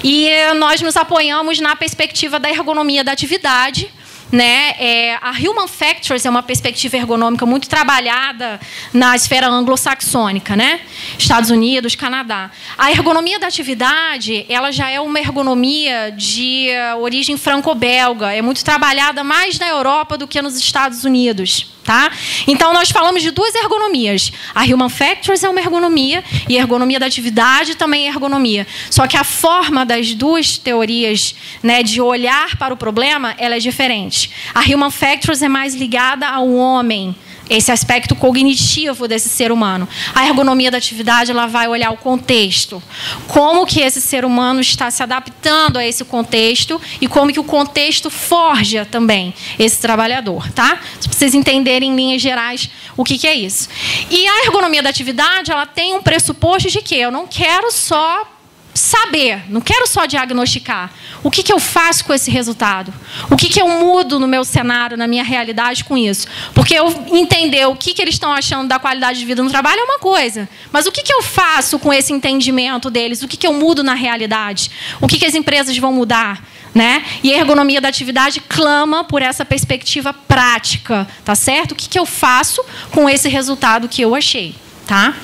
Speaker 2: e nós nos apoiamos na perspectiva da ergonomia da atividade, né? A Human Factors é uma perspectiva ergonômica muito trabalhada na esfera anglo-saxônica, né? Estados Unidos, Canadá. A ergonomia da atividade, ela já é uma ergonomia de origem franco-belga, é muito trabalhada mais na Europa do que nos Estados Unidos. Tá? Então, nós falamos de duas ergonomias. A Human Factors é uma ergonomia e a ergonomia da atividade também é ergonomia. Só que a forma das duas teorias, né, de olhar para o problema, ela é diferente. A Human Factors é mais ligada ao homem, esse aspecto cognitivo desse ser humano. A ergonomia da atividade, ela vai olhar o contexto. Como que esse ser humano está se adaptando a esse contexto e como que o contexto forja também esse trabalhador, tá? Para vocês entenderem em linhas gerais o que é isso. E a ergonomia da atividade, ela tem um pressuposto de que eu não quero só saber, não quero só diagnosticar. O que eu faço com esse resultado? O que eu mudo no meu cenário, na minha realidade com isso? Porque eu entender o que eles estão achando da qualidade de vida no trabalho é uma coisa. Mas o que eu faço com esse entendimento deles? O que eu mudo na realidade? O que as empresas vão mudar? Né? E a ergonomia da atividade clama por essa perspectiva prática, tá certo? O que eu faço com esse resultado que eu achei, tá?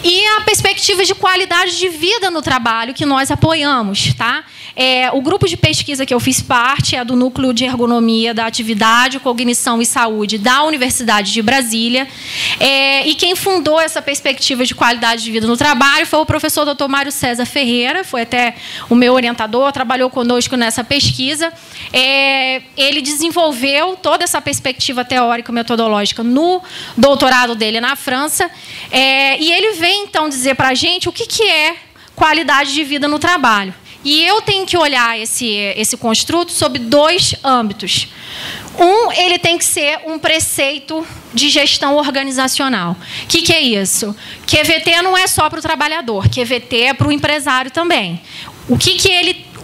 Speaker 2: E a perspectiva de qualidade de vida no trabalho que nós apoiamos, tá? O grupo de pesquisa que eu fiz parte é do Núcleo de Ergonomia da Atividade, Cognição e Saúde da Universidade de Brasília. E quem fundou essa perspectiva de qualidade de vida no trabalho foi o professor Dr. Mário César Ferreira, foi até o meu orientador, trabalhou conosco nessa pesquisa. Ele desenvolveu toda essa perspectiva teórica metodológica no doutorado dele na França. E ele vem, então, dizer para a gente o que é qualidade de vida no trabalho. E eu tenho que olhar esse construto sob dois âmbitos. Ele tem que ser um preceito de gestão organizacional. O que é isso? QVT não é só para o trabalhador, QVT é para o empresário também.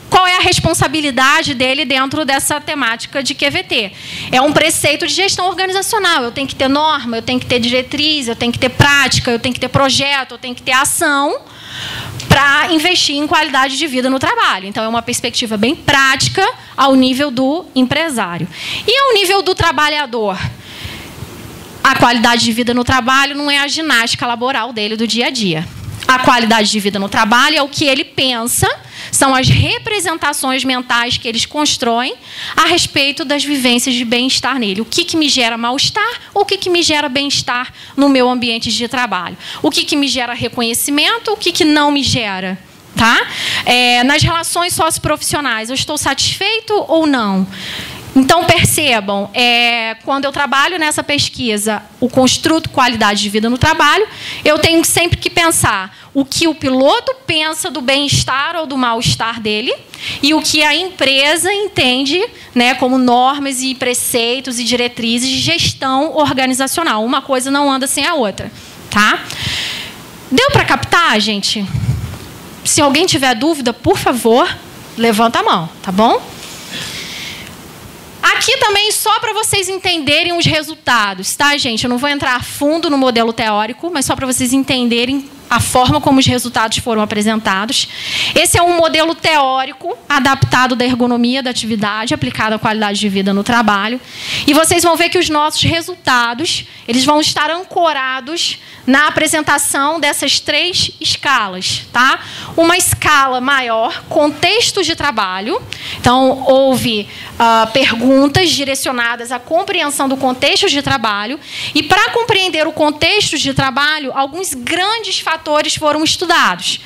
Speaker 2: Qual é a responsabilidade dele dentro dessa temática de QVT? É um preceito de gestão organizacional. Eu tenho que ter norma, eu tenho que ter diretriz, eu tenho que ter prática, eu tenho que ter projeto, eu tenho que ter ação para investir em qualidade de vida no trabalho. Então, é uma perspectiva bem prática ao nível do empresário. E ao nível do trabalhador? A qualidade de vida no trabalho não é a ginástica laboral dele do dia a dia. A qualidade de vida no trabalho é o que ele pensa são as representações mentais que eles constroem a respeito das vivências de bem-estar nele. O que me gera mal-estar ou o que me gera bem-estar no meu ambiente de trabalho? O que me gera reconhecimento, o que não me gera? Tá? Nas relações socioprofissionais, eu estou satisfeito ou não? Então, percebam, quando eu trabalho nessa pesquisa, o construto qualidade de vida no trabalho, eu tenho sempre que pensar o que o piloto pensa do bem-estar ou do mal-estar dele e o que a empresa entende, né, como normas e preceitos e diretrizes de gestão organizacional. Uma coisa não anda sem a outra. Tá? Deu para captar, gente? Se alguém tiver dúvida, por favor, levanta a mão, tá bom? Aqui também só para vocês entenderem os resultados, tá, gente? Eu não vou entrar a fundo no modelo teórico, mas só para vocês entenderem a forma como os resultados foram apresentados. Esse é um modelo teórico adaptado da ergonomia da atividade aplicada à qualidade de vida no trabalho. E vocês vão ver que os nossos resultados, eles vão estar ancorados na apresentação dessas 3 escalas, tá? Uma escala maior, contextos de trabalho. Então, houve perguntas direcionadas à compreensão do contexto de trabalho. E, para compreender o contexto de trabalho, alguns grandes fatores foram estudados.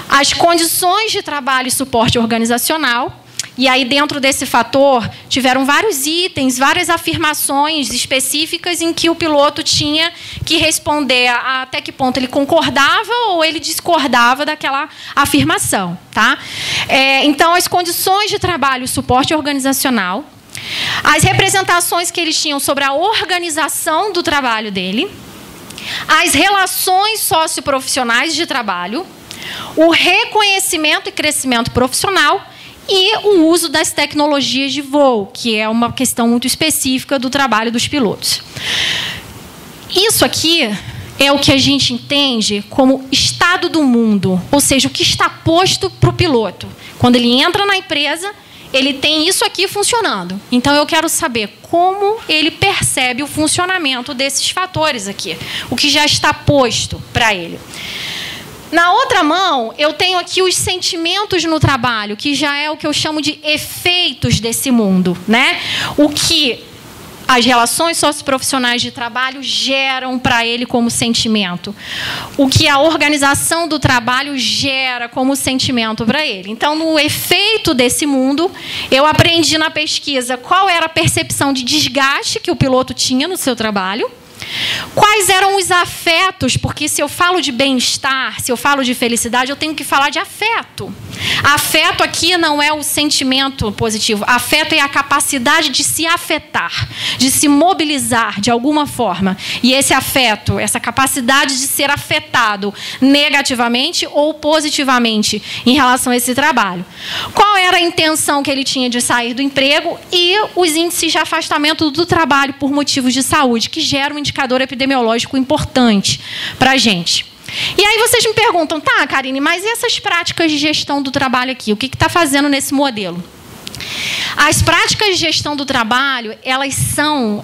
Speaker 2: As condições de trabalho e suporte organizacional. E aí, dentro desse fator, tiveram vários itens, várias afirmações específicas em que o piloto tinha que responder até que ponto ele concordava ou ele discordava daquela afirmação. Tá? Então, as condições de trabalho e suporte organizacional, as representações que eles tinham sobre a organização do trabalho dele, as relações socioprofissionais de trabalho, o reconhecimento e crescimento profissional e o uso das tecnologias de voo, que é uma questão muito específica do trabalho dos pilotos. Isso aqui é o que a gente entende como estado do mundo, ou seja, o que está posto para o piloto. Quando ele entra na empresa, ele tem isso aqui funcionando. Então, eu quero saber como ele percebe o funcionamento desses fatores aqui, o que já está posto para ele. Na outra mão, eu tenho aqui os sentimentos no trabalho, que já é o que eu chamo de efeitos desse mundo, né? O que as relações socioprofissionais de trabalho geram para ele como sentimento. O que a organização do trabalho gera como sentimento para ele. Então, no efeito desse mundo, eu aprendi na pesquisa qual era a percepção de desgaste que o piloto tinha no seu trabalho. Quais eram os afetos? Porque se eu falo de bem-estar, se eu falo de felicidade, eu tenho que falar de afeto. Afeto aqui não é o sentimento positivo. Afeto é a capacidade de se afetar, de se mobilizar de alguma forma. E esse afeto, essa capacidade de ser afetado negativamente ou positivamente em relação a esse trabalho. Qual era a intenção que ele tinha de sair do emprego e os índices de afastamento do trabalho por motivos de saúde, que geram um indicador epidemiológico importante para a gente. E aí vocês me perguntam, tá, Karine, mas e essas práticas de gestão do trabalho aqui? O que está fazendo nesse modelo? As práticas de gestão do trabalho, elas são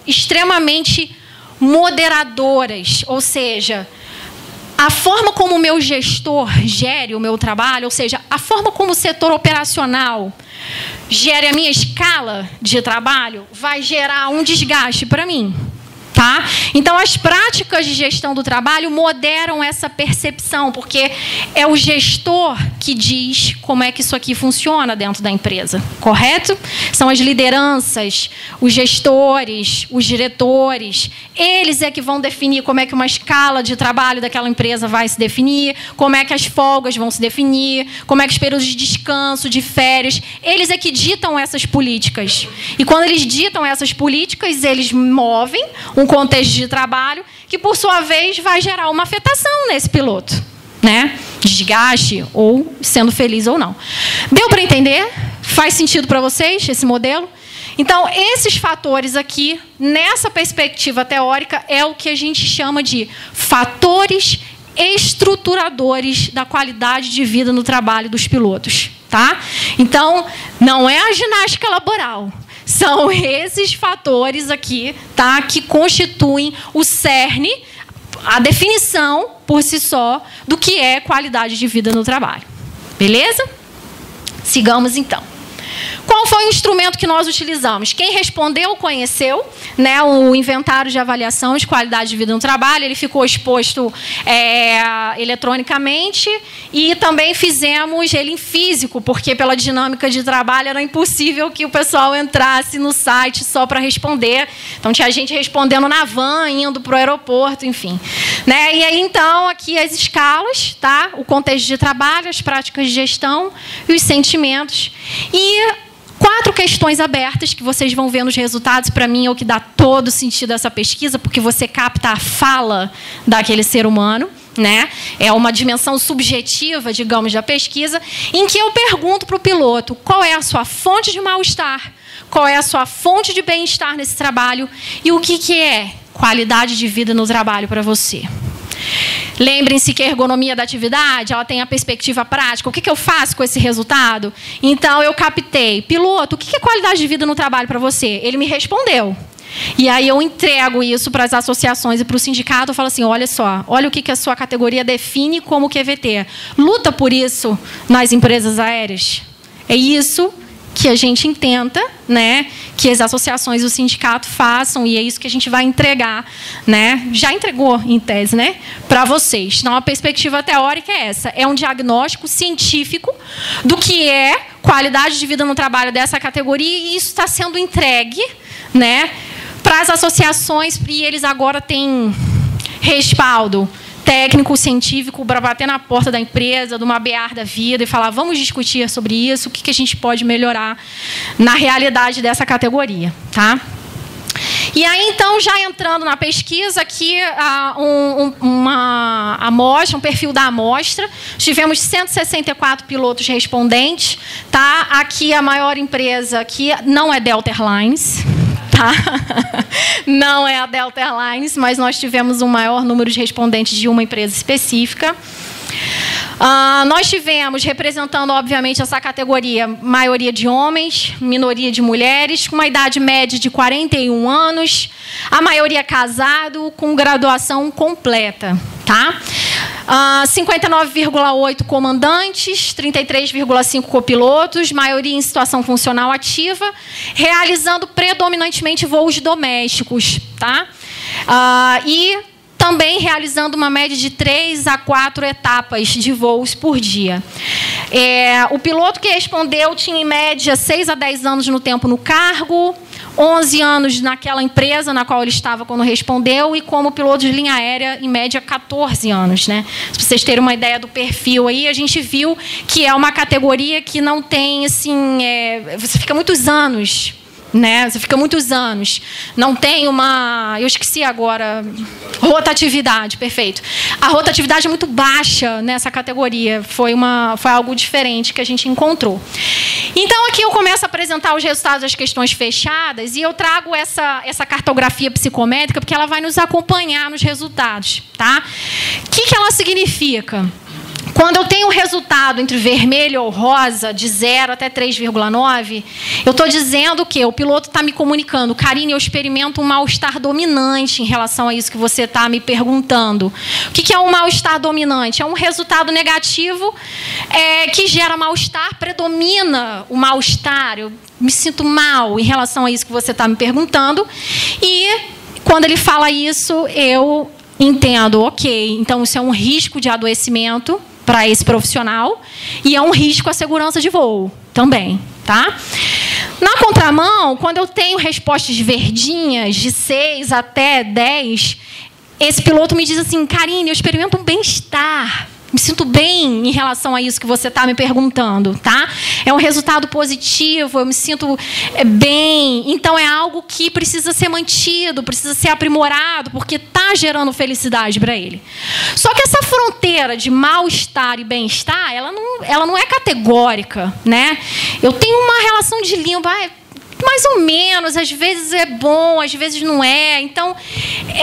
Speaker 2: extremamente moderadoras, ou seja, a forma como o meu gestor gere o meu trabalho, ou seja, a forma como o setor operacional gere a minha escala de trabalho, vai gerar um desgaste para mim. Tá? Então, as práticas de gestão do trabalho moderam essa percepção, porque é o gestor que diz como é que isso aqui funciona dentro da empresa, correto? São as lideranças, os gestores, os diretores, eles é que vão definir como é que uma escala de trabalho daquela empresa vai se definir, como é que as folgas vão se definir, como é que os períodos de descanso, de férias, eles é que ditam essas políticas. E quando eles ditam essas políticas, eles movem um contexto de trabalho que, por sua vez, vai gerar uma afetação nesse piloto, né? Desgaste ou sendo feliz ou não. Deu para entender? Faz sentido para vocês esse modelo? Então, esses fatores aqui, nessa perspectiva teórica, é o que a gente chama de fatores estruturadores da qualidade de vida no trabalho dos pilotos, tá? Então, não é a ginástica laboral. São esses fatores aqui, tá, que constituem o cerne, a definição, por si só, do que é qualidade de vida no trabalho. Beleza? Sigamos então. Qual foi o instrumento que nós utilizamos? Quem respondeu, conheceu, né, o inventário de avaliação de qualidade de vida no trabalho. Ele ficou exposto eletronicamente e também fizemos ele em físico, porque pela dinâmica de trabalho era impossível que o pessoal entrasse no site só para responder. Então tinha gente respondendo na van, indo para o aeroporto, enfim. Né? E aí então aqui as escalas, tá? O contexto de trabalho, as práticas de gestão e os sentimentos. E 4 questões abertas que vocês vão ver nos resultados, para mim é o que dá todo sentido a essa pesquisa, porque você capta a fala daquele ser humano, né? É uma dimensão subjetiva, digamos, da pesquisa, em que eu pergunto para o piloto qual é a sua fonte de mal-estar, qual é a sua fonte de bem-estar nesse trabalho e o que é qualidade de vida no trabalho para você. Lembrem-se que a ergonomia da atividade, ela tem a perspectiva prática. O que eu faço com esse resultado? Então, eu captei. Piloto, o que é qualidade de vida no trabalho para você? Ele me respondeu. E aí eu entrego isso para as associações e para o sindicato. Eu falo assim, olha só, olha o que a sua categoria define como QVT. Luta por isso nas empresas aéreas. É isso que a gente intenta, né, que as associações e o sindicato façam, e é isso que a gente vai entregar, né? Já entregou, em tese, né, para vocês. Então, a perspectiva teórica é essa. É um diagnóstico científico do que é qualidade de vida no trabalho dessa categoria, e isso está sendo entregue, né, para as associações, e eles agora têm respaldo técnico, científico, para bater na porta da empresa, de uma BR da vida e falar, vamos discutir sobre isso, o que a gente pode melhorar na realidade dessa categoria. Tá? E aí, então, já entrando na pesquisa, aqui uma amostra, um perfil da amostra. Tivemos 164 pilotos respondentes. Tá? Aqui a maior empresa aqui não é Delta Airlines. Tá? Não é a Delta Airlines, mas nós tivemos um maior número de respondentes de uma empresa específica. Nós tivemos, representando, obviamente, essa categoria, maioria de homens, minoria de mulheres, com uma idade média de 41 anos, a maioria casado, com graduação completa. Tá? 59,8 comandantes, 33,5 copilotos, maioria em situação funcional ativa, realizando predominantemente voos domésticos. Tá? E também realizando uma média de 3 a 4 etapas de voos por dia. O piloto que respondeu tinha, em média, 6 a 10 anos no tempo no cargo, 11 anos naquela empresa na qual ele estava quando respondeu, e como piloto de linha aérea, em média, 14 anos. Né? Se vocês terem uma ideia do perfil aí, a gente viu que é uma categoria que não tem, assim, você fica muitos anos. Né? Você fica muitos anos. Não tem uma... Eu esqueci agora. Rotatividade, perfeito. A rotatividade é muito baixa nessa categoria. Foi algo diferente que a gente encontrou. Então, aqui eu começo a apresentar os resultados das questões fechadas, e eu trago essa cartografia psicométrica porque ela vai nos acompanhar nos resultados. Tá? O que ela significa? Quando eu tenho um resultado entre vermelho ou rosa, de 0 até 3,9, eu estou dizendo que o piloto está me comunicando, Karine, eu experimento um mal-estar dominante em relação a isso que você está me perguntando. O que é um mal-estar dominante? É um resultado negativo que gera mal-estar, predomina o mal-estar, eu me sinto mal em relação a isso que você está me perguntando, e quando ele fala isso, eu entendo, ok, então isso é um risco de adoecimento para esse profissional, e é um risco à segurança de voo também. Tá? Na contramão, quando eu tenho respostas verdinhas, de 6 até 10, esse piloto me diz assim, Karine, eu experimento um bem-estar, me sinto bem em relação a isso que você está me perguntando. Tá? É um resultado positivo, eu me sinto bem. Então, é algo que precisa ser mantido, precisa ser aprimorado, porque está gerando felicidade para ele. Só que essa fronteira de mal-estar e bem-estar, ela não é categórica. Né? Eu tenho uma relação de língua, mais ou menos, às vezes é bom, às vezes não é. Então,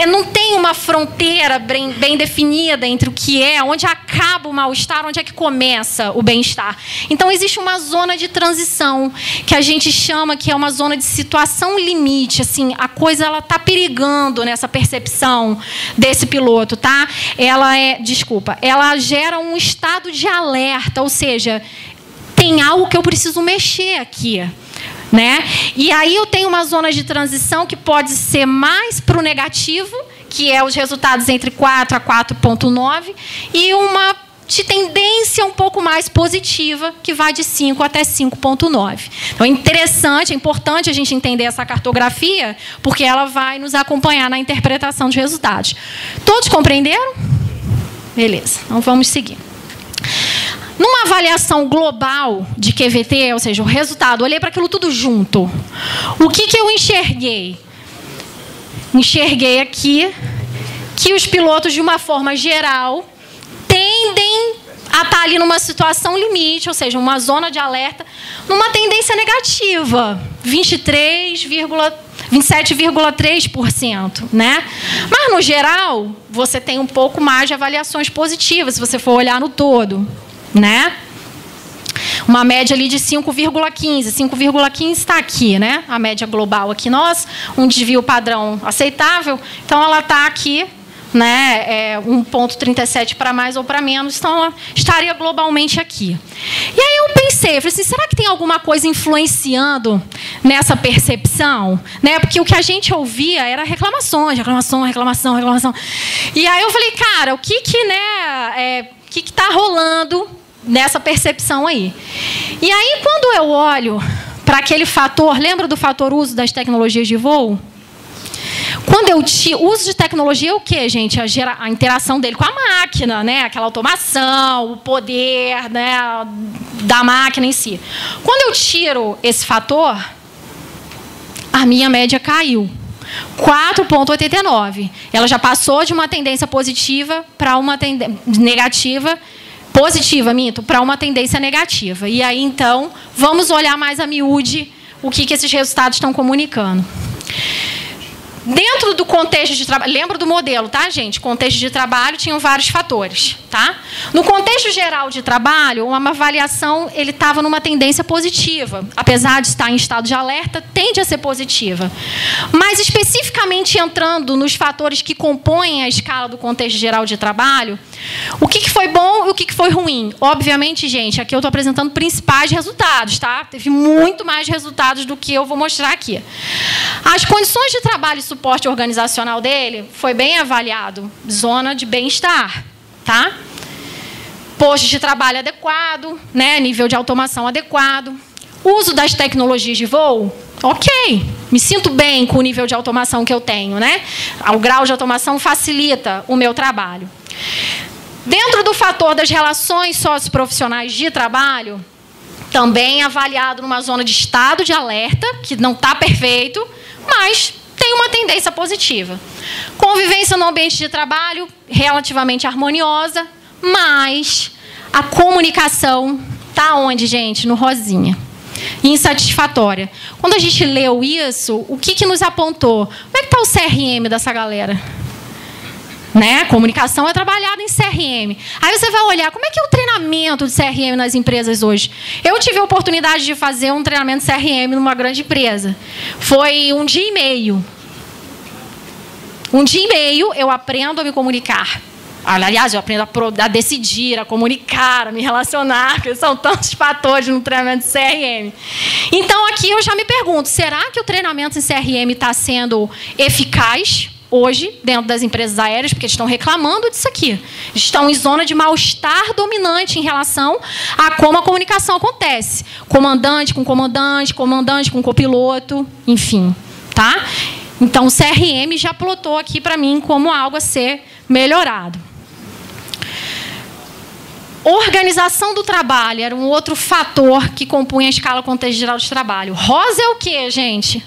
Speaker 2: não tem uma fronteira bem definida entre o que é, onde acaba o mal-estar, onde é que começa o bem-estar. Então, existe uma zona de transição, que a gente chama que é uma zona de situação limite. Assim, a coisa ela está perigando nessa percepção desse piloto, tá? Ela gera um estado de alerta, ou seja, tem algo que eu preciso mexer aqui. Né? E aí eu tenho uma zona de transição que pode ser mais para o negativo, que é os resultados entre 4 a 4,9, e uma de tendência um pouco mais positiva, que vai de 5 até 5,9. Então é interessante, é importante a gente entender essa cartografia, porque ela vai nos acompanhar na interpretação dos resultados. Todos compreenderam? Beleza, então vamos seguir. Numa avaliação global de QVT, ou seja, o resultado, olhei para aquilo tudo junto. O que eu enxerguei? Enxerguei aqui que os pilotos, de uma forma geral, tendem a estar ali numa situação limite, ou seja, uma zona de alerta, numa tendência negativa, 27,3%, né? Mas, no geral, você tem um pouco mais de avaliações positivas, se você for olhar no todo. Né? Uma média ali de 5,15. 5,15 está aqui, né? A média global aqui nossa, um desvio padrão aceitável. Então, ela está aqui, né? 1,37 para mais ou para menos. Então, ela estaria globalmente aqui. E aí eu pensei, falei assim, será que tem alguma coisa influenciando nessa percepção? Né? Porque o que a gente ouvia era reclamações, reclamação. E aí eu falei, cara, o que está rolando nessa percepção aí? E aí, quando eu olho para aquele fator, lembra do fator uso das tecnologias de voo? Quando eu uso de tecnologia, é o quê, gente? A interação dele com a máquina, né? Aquela automação, o poder, né, da máquina em si. Quando eu tiro esse fator, a minha média caiu. 4,89. Ela já passou de uma tendência positiva para uma tendência negativa, para uma tendência negativa. E aí, então, vamos olhar mais a miúde o que esses resultados estão comunicando. Dentro do contexto de trabalho, lembra do modelo, tá, gente? Contexto de trabalho tinham vários fatores, tá? No contexto geral de trabalho, uma avaliação, ele estava numa tendência positiva. Apesar de estar em estado de alerta, tende a ser positiva. Mas, especificamente entrando nos fatores que compõem a escala do contexto geral de trabalho, o que foi bom e o que foi ruim? Obviamente, gente, aqui eu estou apresentando principais resultados, tá? Teve muito mais resultados do que eu vou mostrar aqui. As condições de trabalho e suporte organizacional dele foi bem avaliado. Zona de bem-estar, tá? Posto de trabalho adequado, né? Nível de automação adequado. Uso das tecnologias de voo, ok. Me sinto bem com o nível de automação que eu tenho, né? O grau de automação facilita o meu trabalho. Dentro do fator das relações socioprofissionais de trabalho, também avaliado numa zona de estado de alerta, que não está perfeito, mas tem uma tendência positiva. Convivência no ambiente de trabalho relativamente harmoniosa, mas a comunicação está onde, gente? No rosinha. Insatisfatória. Quando a gente leu isso, o que nos apontou? Como é que está o CRM dessa galera? Né? Comunicação é trabalhada em CRM. Aí você vai olhar, como é que é o treinamento de CRM nas empresas hoje? Eu tive a oportunidade de fazer um treinamento de CRM numa grande empresa. Foi 1 dia e meio. 1 dia e meio eu aprendo a me comunicar. Aliás, eu aprendo a decidir, a comunicar, a me relacionar, porque são tantos fatores no treinamento de CRM. Então, aqui eu já me pergunto, será que o treinamento em CRM está sendo eficaz hoje, dentro das empresas aéreas, porque eles estão reclamando disso aqui. Eles estão em zona de mal-estar dominante em relação a como a comunicação acontece. Comandante com copiloto, enfim. Tá? Então, o CRM já plotou aqui para mim como algo a ser melhorado. Organização do trabalho era um outro fator que compunha a escala contexto geral de trabalho. Rosa é o quê, gente?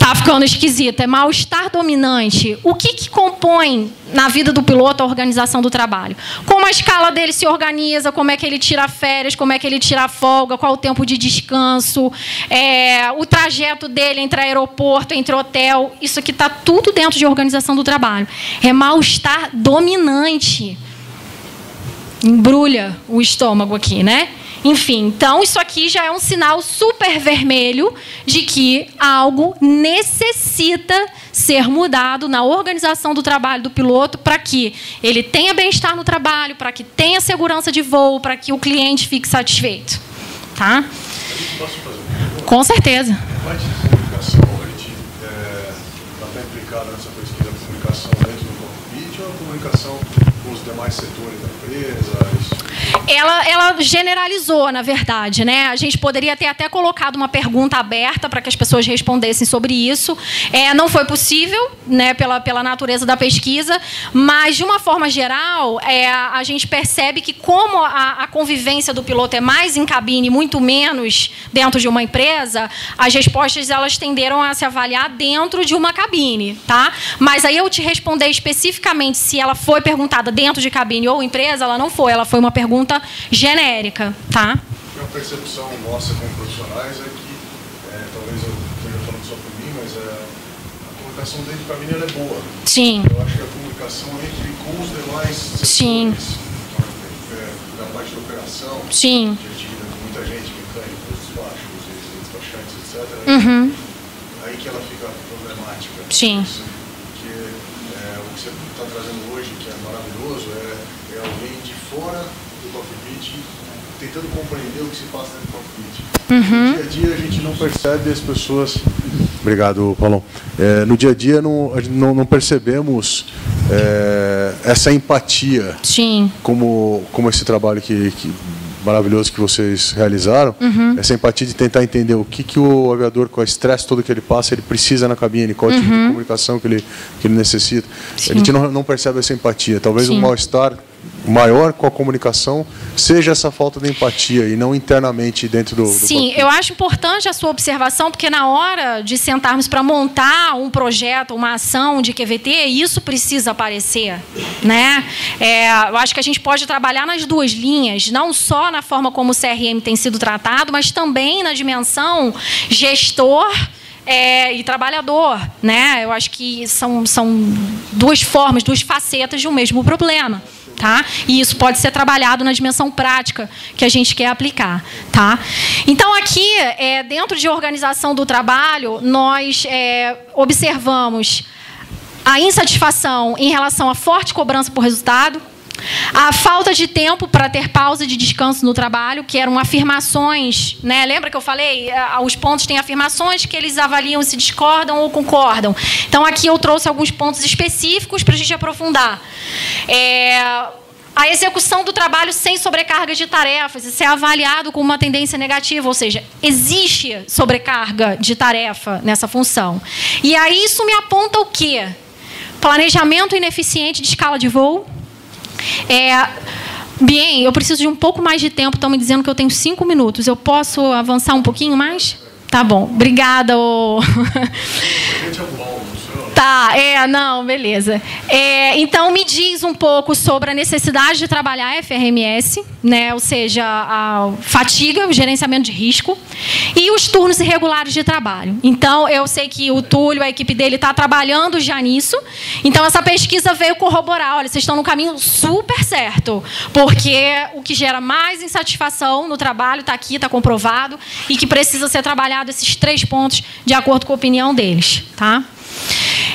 Speaker 2: Tá ficando esquisito. É mal-estar dominante. O que compõe na vida do piloto a organização do trabalho? Como a escala dele se organiza, como é que ele tira férias, como é que ele tira folga, qual o tempo de descanso, o trajeto dele entre aeroporto, entre hotel. Isso aqui está tudo dentro de organização do trabalho. É mal-estar dominante. Embrulha o estômago aqui, né? Enfim, então isso aqui já é um sinal super vermelho de que algo necessita ser mudado na organização do trabalho do piloto para que ele tenha bem-estar no trabalho, para que tenha segurança de voo, para que o cliente fique satisfeito. Tá?
Speaker 1: Posso fazer uma pergunta?
Speaker 2: Com certeza.
Speaker 1: Parte de comunicação, a gente está implicado nessa pesquisa de comunicação dentro do cockpit ou a comunicação com os demais setores da empresa?
Speaker 2: Ela generalizou, na verdade, né? A gente poderia ter até colocado uma pergunta aberta para que as pessoas respondessem sobre isso. Não foi possível, né, pela natureza da pesquisa, mas, de uma forma geral, a gente percebe que, como a convivência do piloto é mais em cabine, muito menos dentro de uma empresa, as respostas elas tenderam a se avaliar dentro de uma cabine, tá? Mas aí eu te responder especificamente se ela foi perguntada dentro de cabine ou empresa, ela não foi. Ela foi uma pergunta genérica, tá?
Speaker 1: A percepção nossa como profissionais é que, talvez eu esteja falando só por mim, mas a comunicação dentro de cabine ela é boa.
Speaker 2: Sim.
Speaker 1: Eu acho que a comunicação com os demais setores,
Speaker 2: sim,
Speaker 1: da parte de operação,
Speaker 2: sim,
Speaker 1: que é com muita gente, mecânicos, despachos, despachantes, etc.
Speaker 2: Uhum.
Speaker 1: Aí que ela fica problemática.
Speaker 2: Sim.
Speaker 1: Porque o que você está trazendo hoje, que é maravilhoso, é alguém de fora do cockpit tentando compreender o que se passa dentro do cockpit.
Speaker 2: Uhum.
Speaker 1: No dia a dia a gente não percebe as pessoas... Obrigado, Paulão. No dia a dia não percebemos essa empatia.
Speaker 2: Sim.
Speaker 1: Como esse trabalho que maravilhoso que vocês realizaram,
Speaker 2: uhum,
Speaker 1: essa empatia de tentar entender o que o aviador, com o estresse todo que ele passa, ele precisa na cabine, qual tipo de comunicação que ele necessita. Sim. A gente não percebe essa empatia. Talvez um mal-estar maior com a comunicação seja essa falta de empatia e não internamente dentro do
Speaker 2: Sim, eu acho importante a sua observação, porque na hora de sentarmos para montar um projeto, uma ação de QVT, isso precisa aparecer, né? Eu acho que a gente pode trabalhar nas duas linhas, não só na forma como o CRM tem sido tratado, mas também na dimensão gestor e trabalhador, né? Eu acho que são duas formas, duas facetas de um mesmo problema. Tá? E isso pode ser trabalhado na dimensão prática que a gente quer aplicar. Tá? Então, aqui, dentro de organização do trabalho, nós observamos a insatisfação em relação à forte cobrança por resultado, a falta de tempo para ter pausa de descanso no trabalho, que eram afirmações, né? Lembra que eu falei? Os pontos têm afirmações que eles avaliam se discordam ou concordam. Então, aqui eu trouxe alguns pontos específicos para a gente aprofundar. A execução do trabalho sem sobrecarga de tarefas, isso é avaliado como uma tendência negativa, ou seja, existe sobrecarga de tarefa nessa função. E aí isso me aponta o quê? Planejamento ineficiente de escala de voo. Bem, eu preciso de um pouco mais de tempo, estão me dizendo que eu tenho 5 minutos. Eu posso avançar um pouquinho mais? Tá bom, obrigada. Tá, não, beleza. Então, me diz um pouco sobre a necessidade de trabalhar FRMS, né? Ou seja, a fatiga, o gerenciamento de risco, e os turnos irregulares de trabalho. Então, eu sei que o Túlio, a equipe dele, está trabalhando já nisso. Então, essa pesquisa veio corroborar, olha, vocês estão no caminho super certo, porque o que gera mais insatisfação no trabalho está aqui, está comprovado, e que precisa ser trabalhado esses 3 pontos de acordo com a opinião deles. Tá?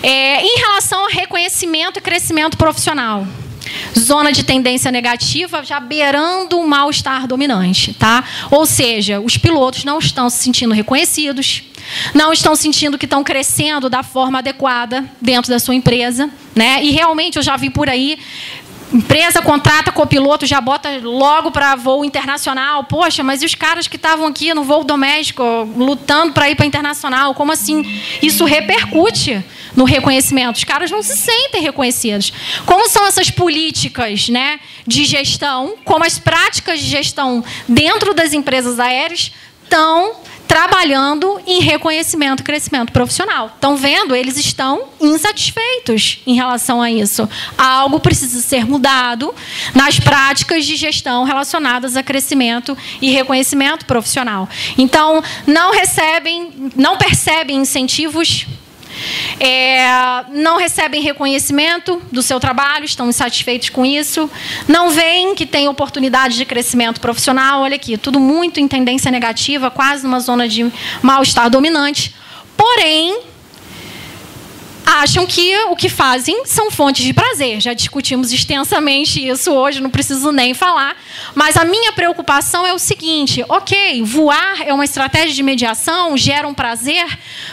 Speaker 2: Em relação ao reconhecimento e crescimento profissional, zona de tendência negativa já beirando um mal-estar dominante, tá? Ou seja, os pilotos não estão se sentindo reconhecidos, não estão sentindo que estão crescendo da forma adequada dentro da sua empresa, né? E realmente eu já vi por aí, empresa contrata copiloto, já bota logo para voo internacional. Poxa, mas e os caras que estavam aqui no voo doméstico, lutando para ir para internacional? Como assim? Isso repercute no reconhecimento. Os caras não se sentem reconhecidos. Como são essas políticas, né, de gestão, como as práticas de gestão dentro das empresas aéreas estão trabalhando em reconhecimento e crescimento profissional. Estão vendo? Eles estão insatisfeitos em relação a isso. Algo precisa ser mudado nas práticas de gestão relacionadas a crescimento e reconhecimento profissional. Então, não percebem incentivos, não recebem reconhecimento do seu trabalho, estão insatisfeitos com isso, não veem que tem oportunidade de crescimento profissional. Olha aqui, tudo muito em tendência negativa, quase numa zona de mal-estar dominante. Porém, acham que o que fazem são fontes de prazer. Já discutimos extensamente isso hoje, não preciso nem falar. Mas a minha preocupação é o seguinte: ok, voar é uma estratégia de mediação, gera um prazer,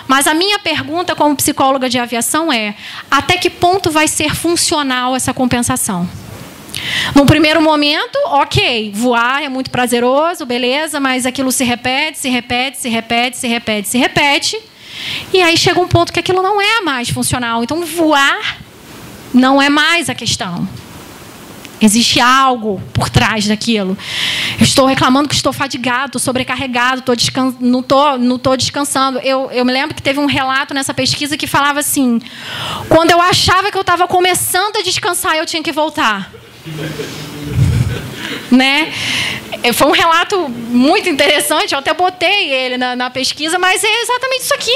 Speaker 2: mas a minha pergunta como psicóloga de aviação é: até que ponto vai ser funcional essa compensação? No primeiro momento, ok, voar é muito prazeroso, beleza, mas aquilo se repete, se repete, se repete, se repete, se repete. E aí chega um ponto que aquilo não é mais funcional. Então, voar não é mais a questão. Existe algo por trás daquilo. Eu estou reclamando que estou fadigado, estou sobrecarregado, não estou descansando. Eu me lembro que teve um relato nessa pesquisa que falava assim: quando eu achava que eu estava começando a descansar, eu tinha que voltar. Né? Foi um relato muito interessante, eu até botei ele na pesquisa, mas é exatamente isso aqui.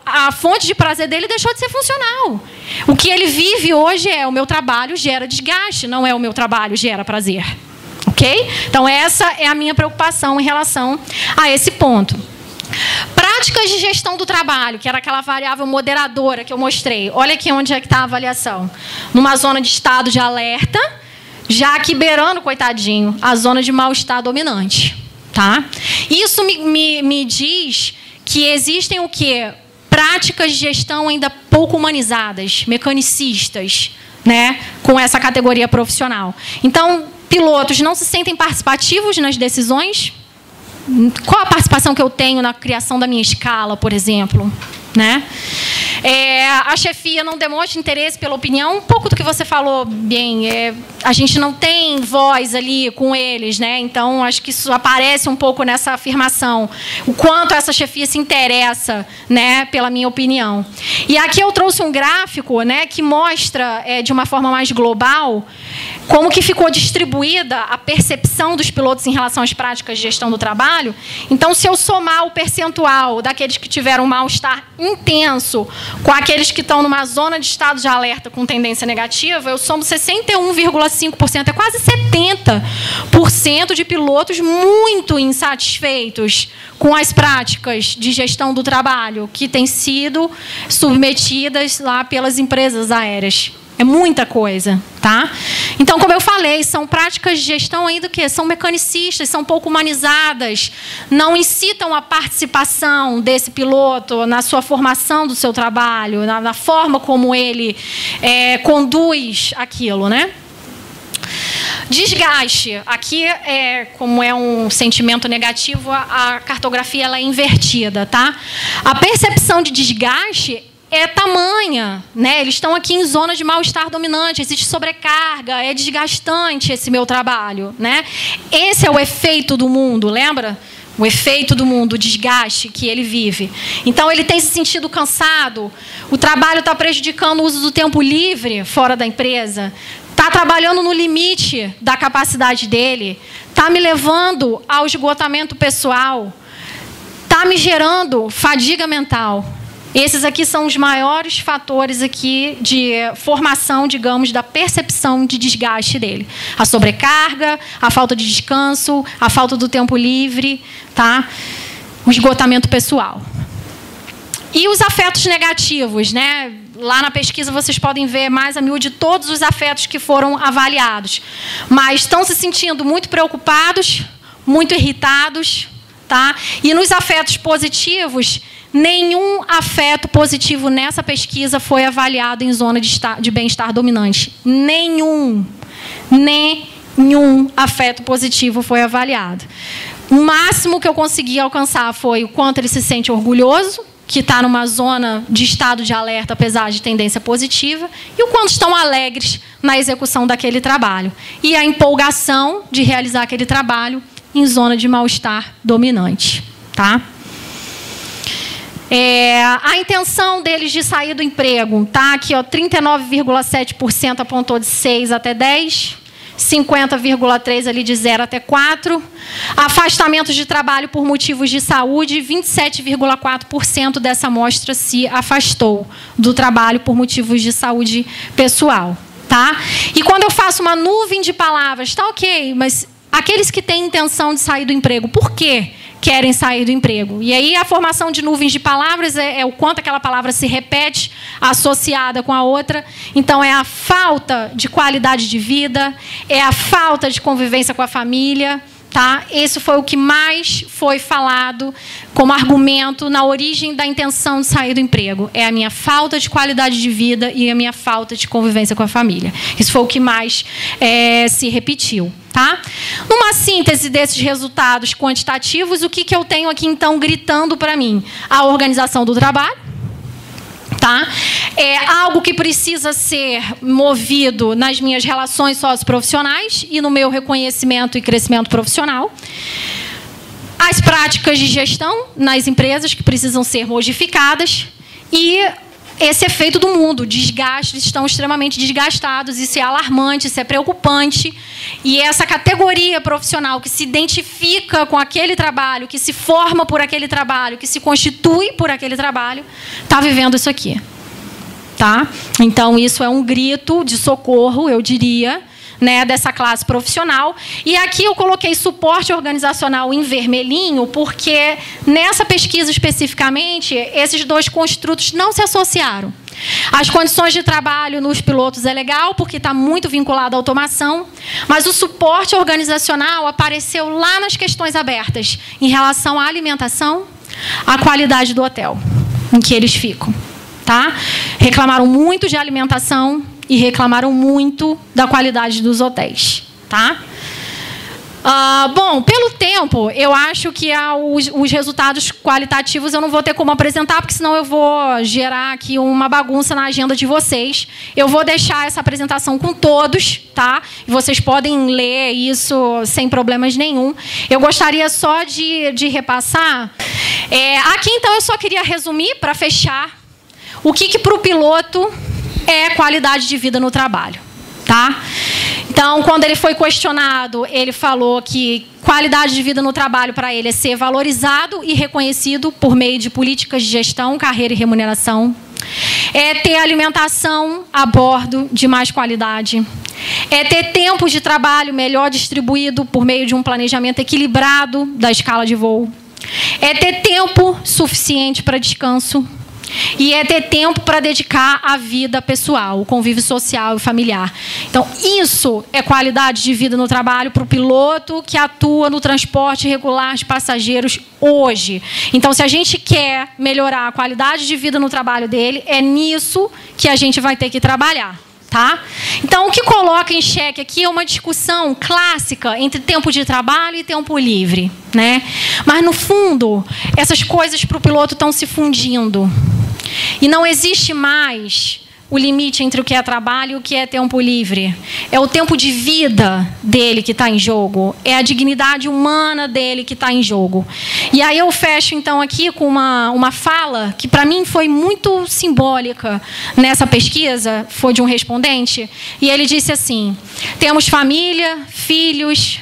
Speaker 2: A fonte de prazer dele deixou de ser funcional. O que ele vive hoje é: o meu trabalho gera desgaste, não é o meu trabalho gera prazer. Ok? Então, essa é a minha preocupação em relação a esse ponto. Práticas de gestão do trabalho, que era aquela variável moderadora que eu mostrei. Olha aqui onde é que está a avaliação. Numa zona de estado de alerta, já aqui beirando, coitadinho, a zona de mal-estar dominante. Tá? Isso me diz que existem o quê? Práticas de gestão ainda pouco humanizadas, mecanicistas, né? Com essa categoria profissional. Então, pilotos não se sentem participativos nas decisões. Qual a participação que eu tenho na criação da minha escala, por exemplo? Né? A chefia não demonstra interesse pela opinião. Um pouco do que você falou bem, a gente não tem voz ali com eles, né? Então acho que isso aparece um pouco nessa afirmação, o quanto essa chefia se interessa, né, pela minha opinião. E aqui eu trouxe um gráfico, né, que mostra de uma forma mais global como que ficou distribuída a percepção dos pilotos em relação às práticas de gestão do trabalho. Então, se eu somar o percentual daqueles que tiveram um mal-estar intenso com aqueles que estão numa zona de estado de alerta com tendência negativa, eu somo 61,5%, é quase 70% de pilotos muito insatisfeitos com as práticas de gestão do trabalho que têm sido submetidas lá pelas empresas aéreas. É muita coisa, tá? Então, como eu falei, são práticas de gestão ainda que são mecanicistas, são pouco humanizadas, não incitam a participação desse piloto na sua formação do seu trabalho, na forma como ele conduz aquilo, né? Desgaste. Aqui, como é um sentimento negativo, a cartografia ela é invertida, tá? A percepção de desgaste é tamanha, né? Eles estão aqui em zona de mal-estar dominante, existe sobrecarga, é desgastante esse meu trabalho, né? Esse é o efeito do mundo, lembra? O efeito do mundo, o desgaste que ele vive. Então, ele tem se sentido cansado, o trabalho está prejudicando o uso do tempo livre fora da empresa, está trabalhando no limite da capacidade dele, está me levando ao esgotamento pessoal, está me gerando fadiga mental. Esses aqui são os maiores fatores aqui de formação, digamos, da percepção de desgaste dele. A sobrecarga, a falta de descanso, a falta do tempo livre, tá? O esgotamento pessoal. E os afetos negativos, né? Lá na pesquisa vocês podem ver mais a miúde todos os afetos que foram avaliados. Mas estão se sentindo muito preocupados, muito irritados, tá? E nos afetos positivos, nenhum afeto positivo nessa pesquisa foi avaliado em zona de bem-estar dominante. Nenhum afeto positivo foi avaliado. O máximo que eu consegui alcançar foi o quanto ele se sente orgulhoso, que está numa zona de estado de alerta, apesar de tendência positiva, e o quanto estão alegres na execução daquele trabalho. E a empolgação de realizar aquele trabalho em zona de mal-estar dominante. Tá? A intenção deles de sair do emprego, tá? Aqui, ó, 39,7% apontou de 6 até 10, 50,3% ali de 0 até 4. Afastamentos de trabalho por motivos de saúde, 27,4% dessa amostra se afastou do trabalho por motivos de saúde pessoal, tá? E quando eu faço uma nuvem de palavras, tá ok, mas aqueles que têm intenção de sair do emprego, por quê querem sair do emprego? E aí a formação de nuvens de palavras é o quanto aquela palavra se repete associada com a outra. Então é a falta de qualidade de vida, é a falta de convivência com a família, tá? Esse foi o que mais foi falado como argumento na origem da intenção de sair do emprego. É a minha falta de qualidade de vida e a minha falta de convivência com a família. Isso foi o que mais se repetiu. Tá? Numa síntese desses resultados quantitativos, o que eu tenho aqui, então, gritando para mim? A organização do trabalho. Tá? É algo que precisa ser movido nas minhas relações socioprofissionais e no meu reconhecimento e crescimento profissional. As práticas de gestão nas empresas que precisam ser modificadas e esse efeito do mundo, desgastes estão extremamente desgastados, isso é alarmante, isso é preocupante, e essa categoria profissional que se identifica com aquele trabalho, que se forma por aquele trabalho, que se constitui por aquele trabalho, está vivendo isso aqui. Tá? Então, isso é um grito de socorro, eu diria, né, dessa classe profissional. E aqui eu coloquei suporte organizacional em vermelhinho, porque nessa pesquisa especificamente, esses dois construtos não se associaram. As condições de trabalho nos pilotos é legal, porque está muito vinculado à automação, mas o suporte organizacional apareceu lá nas questões abertas, em relação à alimentação, à qualidade do hotel em que eles ficam. Tá? Reclamaram muito de alimentação e reclamaram muito da qualidade dos hotéis. Tá? Bom, pelo tempo, eu acho que os resultados qualitativos eu não vou ter como apresentar, porque senão eu vou gerar aqui uma bagunça na agenda de vocês. Eu vou deixar essa apresentação com todos, tá? E vocês podem ler isso sem problemas nenhum. Eu gostaria só de repassar. Aqui, então, eu só queria resumir, para fechar, o que para o piloto é qualidade de vida no trabalho. Tá? Então, quando ele foi questionado, ele falou que qualidade de vida no trabalho para ele é ser valorizado e reconhecido por meio de políticas de gestão, carreira e remuneração. É ter alimentação a bordo de mais qualidade. É ter tempo de trabalho melhor distribuído por meio de um planejamento equilibrado da escala de voo. É ter tempo suficiente para descanso. E é ter tempo para dedicar à vida pessoal, o convívio social e familiar. Então, isso é qualidade de vida no trabalho para o piloto que atua no transporte regular de passageiros hoje. Então, se a gente quer melhorar a qualidade de vida no trabalho dele, é nisso que a gente vai ter que trabalhar. Tá? Então, o que coloca em xeque aqui é uma discussão clássica entre tempo de trabalho e tempo livre, né? Mas, no fundo, essas coisas para o piloto estão se fundindo. E não existe mais o limite entre o que é trabalho e o que é tempo livre. É o tempo de vida dele que está em jogo. É a dignidade humana dele que está em jogo. E aí eu fecho, então, aqui com uma fala que, para mim, foi muito simbólica nessa pesquisa. Foi de um respondente. E ele disse assim: temos família, filhos,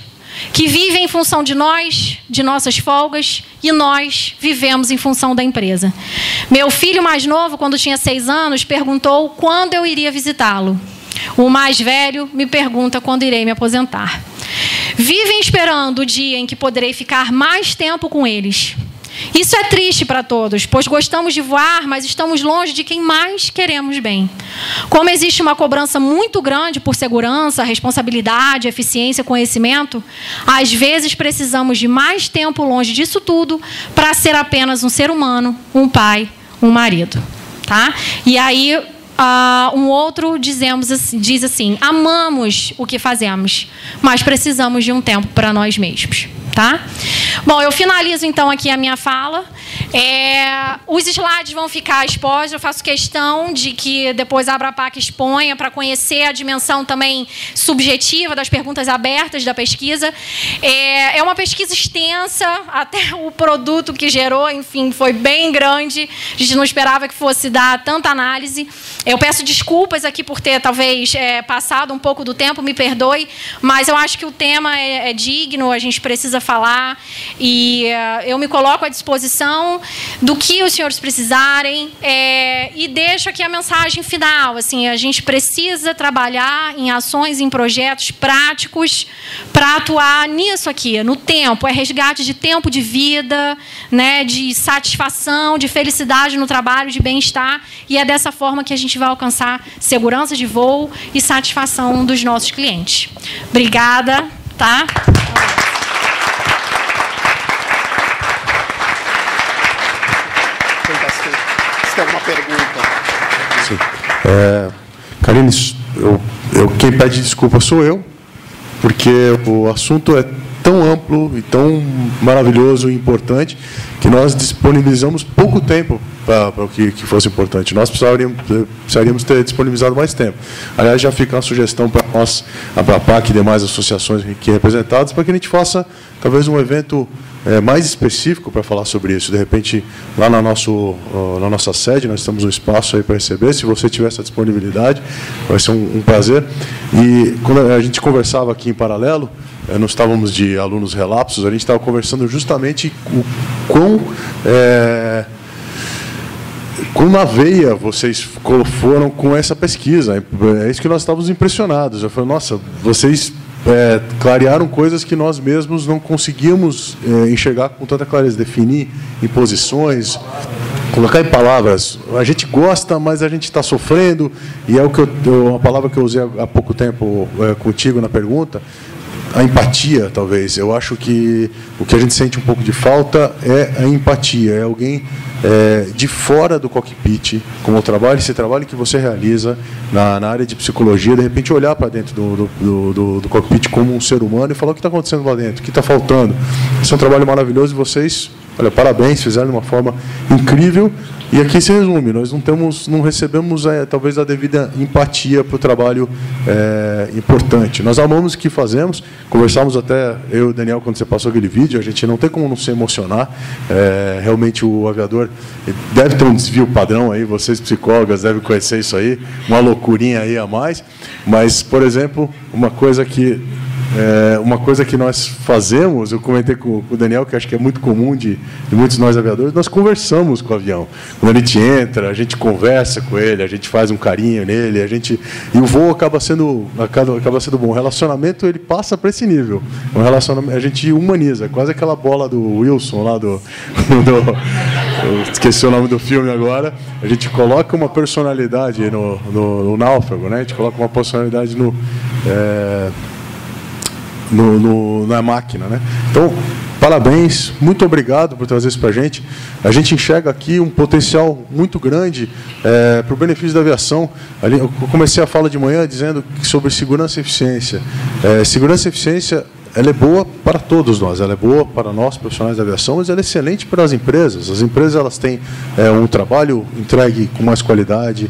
Speaker 2: que vivem em função de nós, de nossas folgas, e nós vivemos em função da empresa. Meu filho mais novo, quando tinha 6 anos, perguntou quando eu iria visitá-lo. O mais velho me pergunta quando irei me aposentar. Vivem esperando o dia em que poderei ficar mais tempo com eles. Isso é triste para todos, pois gostamos de voar, mas estamos longe de quem mais queremos bem. Como existe uma cobrança muito grande por segurança, responsabilidade, eficiência, conhecimento, às vezes precisamos de mais tempo longe disso tudo para ser apenas um ser humano, um pai, um marido. Tá? E aí, um outro diz assim: amamos o que fazemos, mas precisamos de um tempo para nós mesmos. Tá? Bom, eu finalizo então aqui a minha fala. Os slides vão ficar expostos. Eu faço questão de que depois a Abrapac exponha para conhecer a dimensão também subjetiva das perguntas abertas da pesquisa. É uma pesquisa extensa, até o produto que gerou, enfim, foi bem grande. A gente não esperava que fosse dar tanta análise. Eu peço desculpas aqui por ter, talvez, passado um pouco do tempo, me perdoe, mas eu acho que o tema é digno, a gente precisa falar, e eu me coloco à disposição do que os senhores precisarem, e deixo aqui a mensagem final. Assim, a gente precisa trabalhar em ações, em projetos práticos para atuar nisso aqui, no tempo. É resgate de tempo de vida, né, de satisfação, de felicidade no trabalho, de bem-estar, e é dessa forma que a gente vai alcançar segurança de voo e satisfação dos nossos clientes. Obrigada, tá?
Speaker 11: Você tem alguma pergunta?
Speaker 1: Sim. Karine, quem pede desculpa sou eu, porque o assunto é tão amplo e tão maravilhoso e importante que nós disponibilizamos pouco tempo para o que fosse importante. Nós precisaríamos ter disponibilizado mais tempo. Aliás, já fica uma sugestão para nós, a Abrapac e demais associações aqui representadas, para que a gente faça talvez um evento mais específico para falar sobre isso. De repente, lá na nossa sede, nós temos um espaço aí para receber. Se você tiver essa disponibilidade, vai ser um prazer. E quando a gente conversava aqui em paralelo, nós estávamos de alunos relapsos, a gente estava conversando justamente o quão na veia vocês foram com essa pesquisa. É isso que nós estávamos impressionados. Eu falei, nossa, vocês clarearam coisas que nós mesmos não conseguíamos enxergar com tanta clareza, definir em posições, colocar em palavras. A gente gosta, mas a gente está sofrendo, e é uma palavra que eu usei há pouco tempo contigo na pergunta, a empatia, talvez. Eu acho que o que a gente sente um pouco de falta é a empatia, é alguém de fora do cockpit, como esse trabalho que você realiza na área de psicologia, de repente olhar para dentro do cockpit como um ser humano e falar o que está acontecendo lá dentro, o que está faltando. Esse é um trabalho maravilhoso e vocês, olha, parabéns, fizeram de uma forma incrível. E aqui se resume, nós não recebemos talvez a devida empatia para o trabalho importante. Nós amamos o que fazemos, conversamos até, eu e o Daniel, quando você passou aquele vídeo, a gente não tem como não se emocionar. Realmente o aviador deve ter um desvio padrão aí, vocês psicólogas devem conhecer isso aí, uma loucurinha aí a mais. Mas, por exemplo, uma coisa que nós fazemos, eu comentei com o Daniel, que acho que é muito comum de muitos de nós aviadores, nós conversamos com o avião. Quando a gente entra, a gente conversa com ele, a gente faz um carinho nele, e o voo acaba sendo bom. O relacionamento, ele passa para esse nível. O relacionamento, a gente humaniza, quase aquela bola do Wilson lá eu esqueci o nome do filme agora. A gente coloca uma personalidade no náufrago, né? A gente coloca uma personalidade na máquina, né? Então, parabéns, muito obrigado por trazer isso para a gente. A gente enxerga aqui um potencial muito grande para o benefício da aviação. Eu comecei a fala de manhã dizendo sobre segurança e eficiência. Segurança e eficiência, ela é boa para todos nós, ela é boa para nós, profissionais da aviação, mas ela é excelente para as empresas. As empresas, elas têm um trabalho entregue com mais qualidade,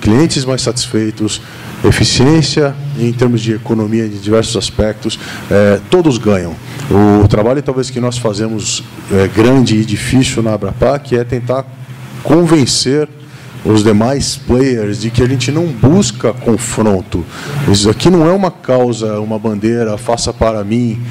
Speaker 1: clientes mais satisfeitos, eficiência em termos de economia de diversos aspectos, todos ganham. O trabalho, talvez, que nós fazemos grande e difícil na Abrapac é tentar convencer os demais players de que a gente não busca confronto. Isso aqui não é uma causa, uma bandeira, faça para mim,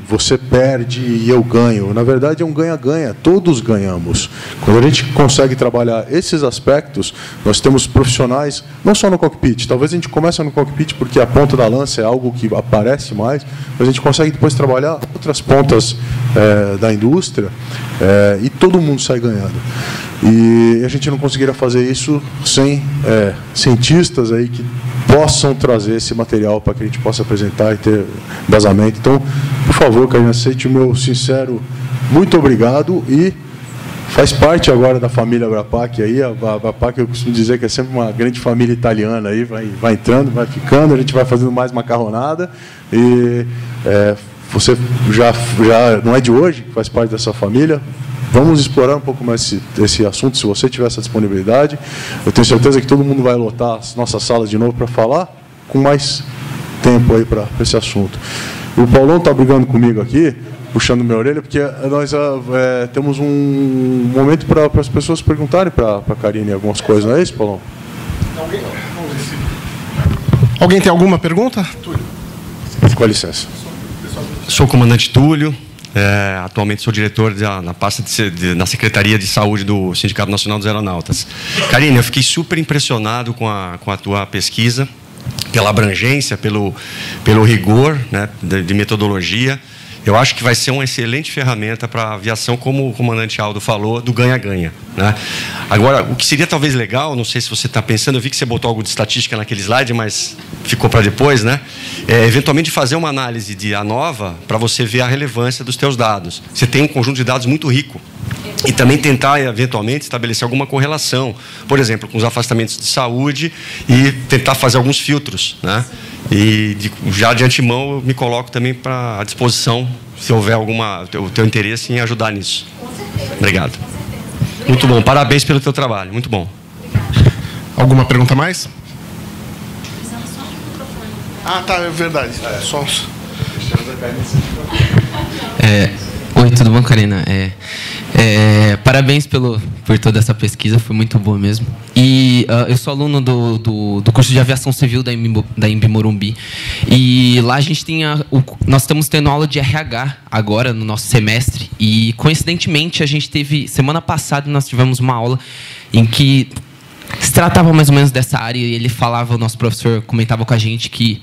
Speaker 1: você perde e eu ganho. Na verdade, é um ganha-ganha, todos ganhamos. Quando a gente consegue trabalhar esses aspectos, nós temos profissionais, não só no cockpit, talvez a gente comece no cockpit porque a ponta da lança é algo que aparece mais, mas a gente consegue depois trabalhar outras pontas da indústria e todo mundo sai ganhando. E a gente não conseguiria fazer isso sem cientistas aí que possam trazer esse material para que a gente possa apresentar e ter embasamento. Então, por favor, Karine, aceite o meu sincero muito obrigado e faz parte agora da família Abrapac aí. A Abrapac, eu costumo dizer que é sempre uma grande família italiana aí, vai entrando, vai ficando, a gente vai fazendo mais macarronada e você já não é de hoje que faz parte dessa família. Vamos explorar um pouco mais esse assunto, se você tiver essa disponibilidade. Eu tenho certeza que todo mundo vai lotar as nossas salas de novo para falar, com mais tempo aí para esse assunto. O Paulão está brigando comigo aqui, puxando minha orelha, porque nós temos um momento para as pessoas perguntarem para a Karine algumas coisas, não é isso, Paulão?
Speaker 12: Alguém tem alguma pergunta?
Speaker 1: Com licença.
Speaker 13: Sou o comandante Túlio, atualmente sou diretor na pasta na Secretaria de Saúde do Sindicato Nacional dos Aeronautas. Karine, eu fiquei super impressionado com a tua pesquisa, pela abrangência, pelo rigor, né, de metodologia. Eu acho que vai ser uma excelente ferramenta para a aviação, como o comandante Aldo falou, do ganha-ganha, né? Agora, o que seria talvez legal, não sei se você está pensando, eu vi que você botou algo de estatística naquele slide, mas ficou para depois, né? Eventualmente fazer uma análise de ANOVA para você ver a relevância dos teus dados. Você tem um conjunto de dados muito rico. E também tentar, eventualmente, estabelecer alguma correlação, por exemplo, com os afastamentos de saúde e tentar fazer alguns filtros, né? E já de antemão eu me coloco também à disposição, se houver o teu interesse em ajudar nisso. Obrigado. Muito bom, parabéns pelo teu trabalho, muito bom.
Speaker 12: Alguma pergunta mais? Ah, tá, é verdade. Só...
Speaker 14: Oi, tudo bom, Karina? Parabéns por toda essa pesquisa, foi muito boa mesmo. E eu sou aluno do curso de aviação civil da Embi Morumbi. E lá a gente nós estamos tendo aula de RH agora no nosso semestre. E coincidentemente a gente teve, semana passada nós tivemos uma aula em que se tratava mais ou menos dessa área. E ele falava, o nosso professor comentava com a gente que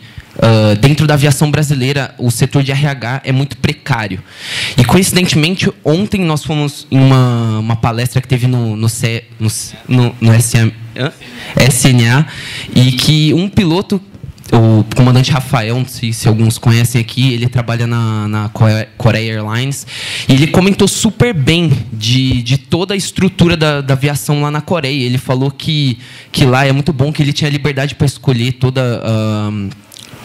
Speaker 14: dentro da aviação brasileira, o setor de RH é muito precário. E, coincidentemente, ontem nós fomos em uma palestra que teve no SNA, e que um piloto, o comandante Rafael, não sei se alguns conhecem aqui, ele trabalha na Korea Airlines, e ele comentou super bem de toda a estrutura da aviação lá na Coreia. Ele falou que lá é muito bom, que ele tinha liberdade para escolher toda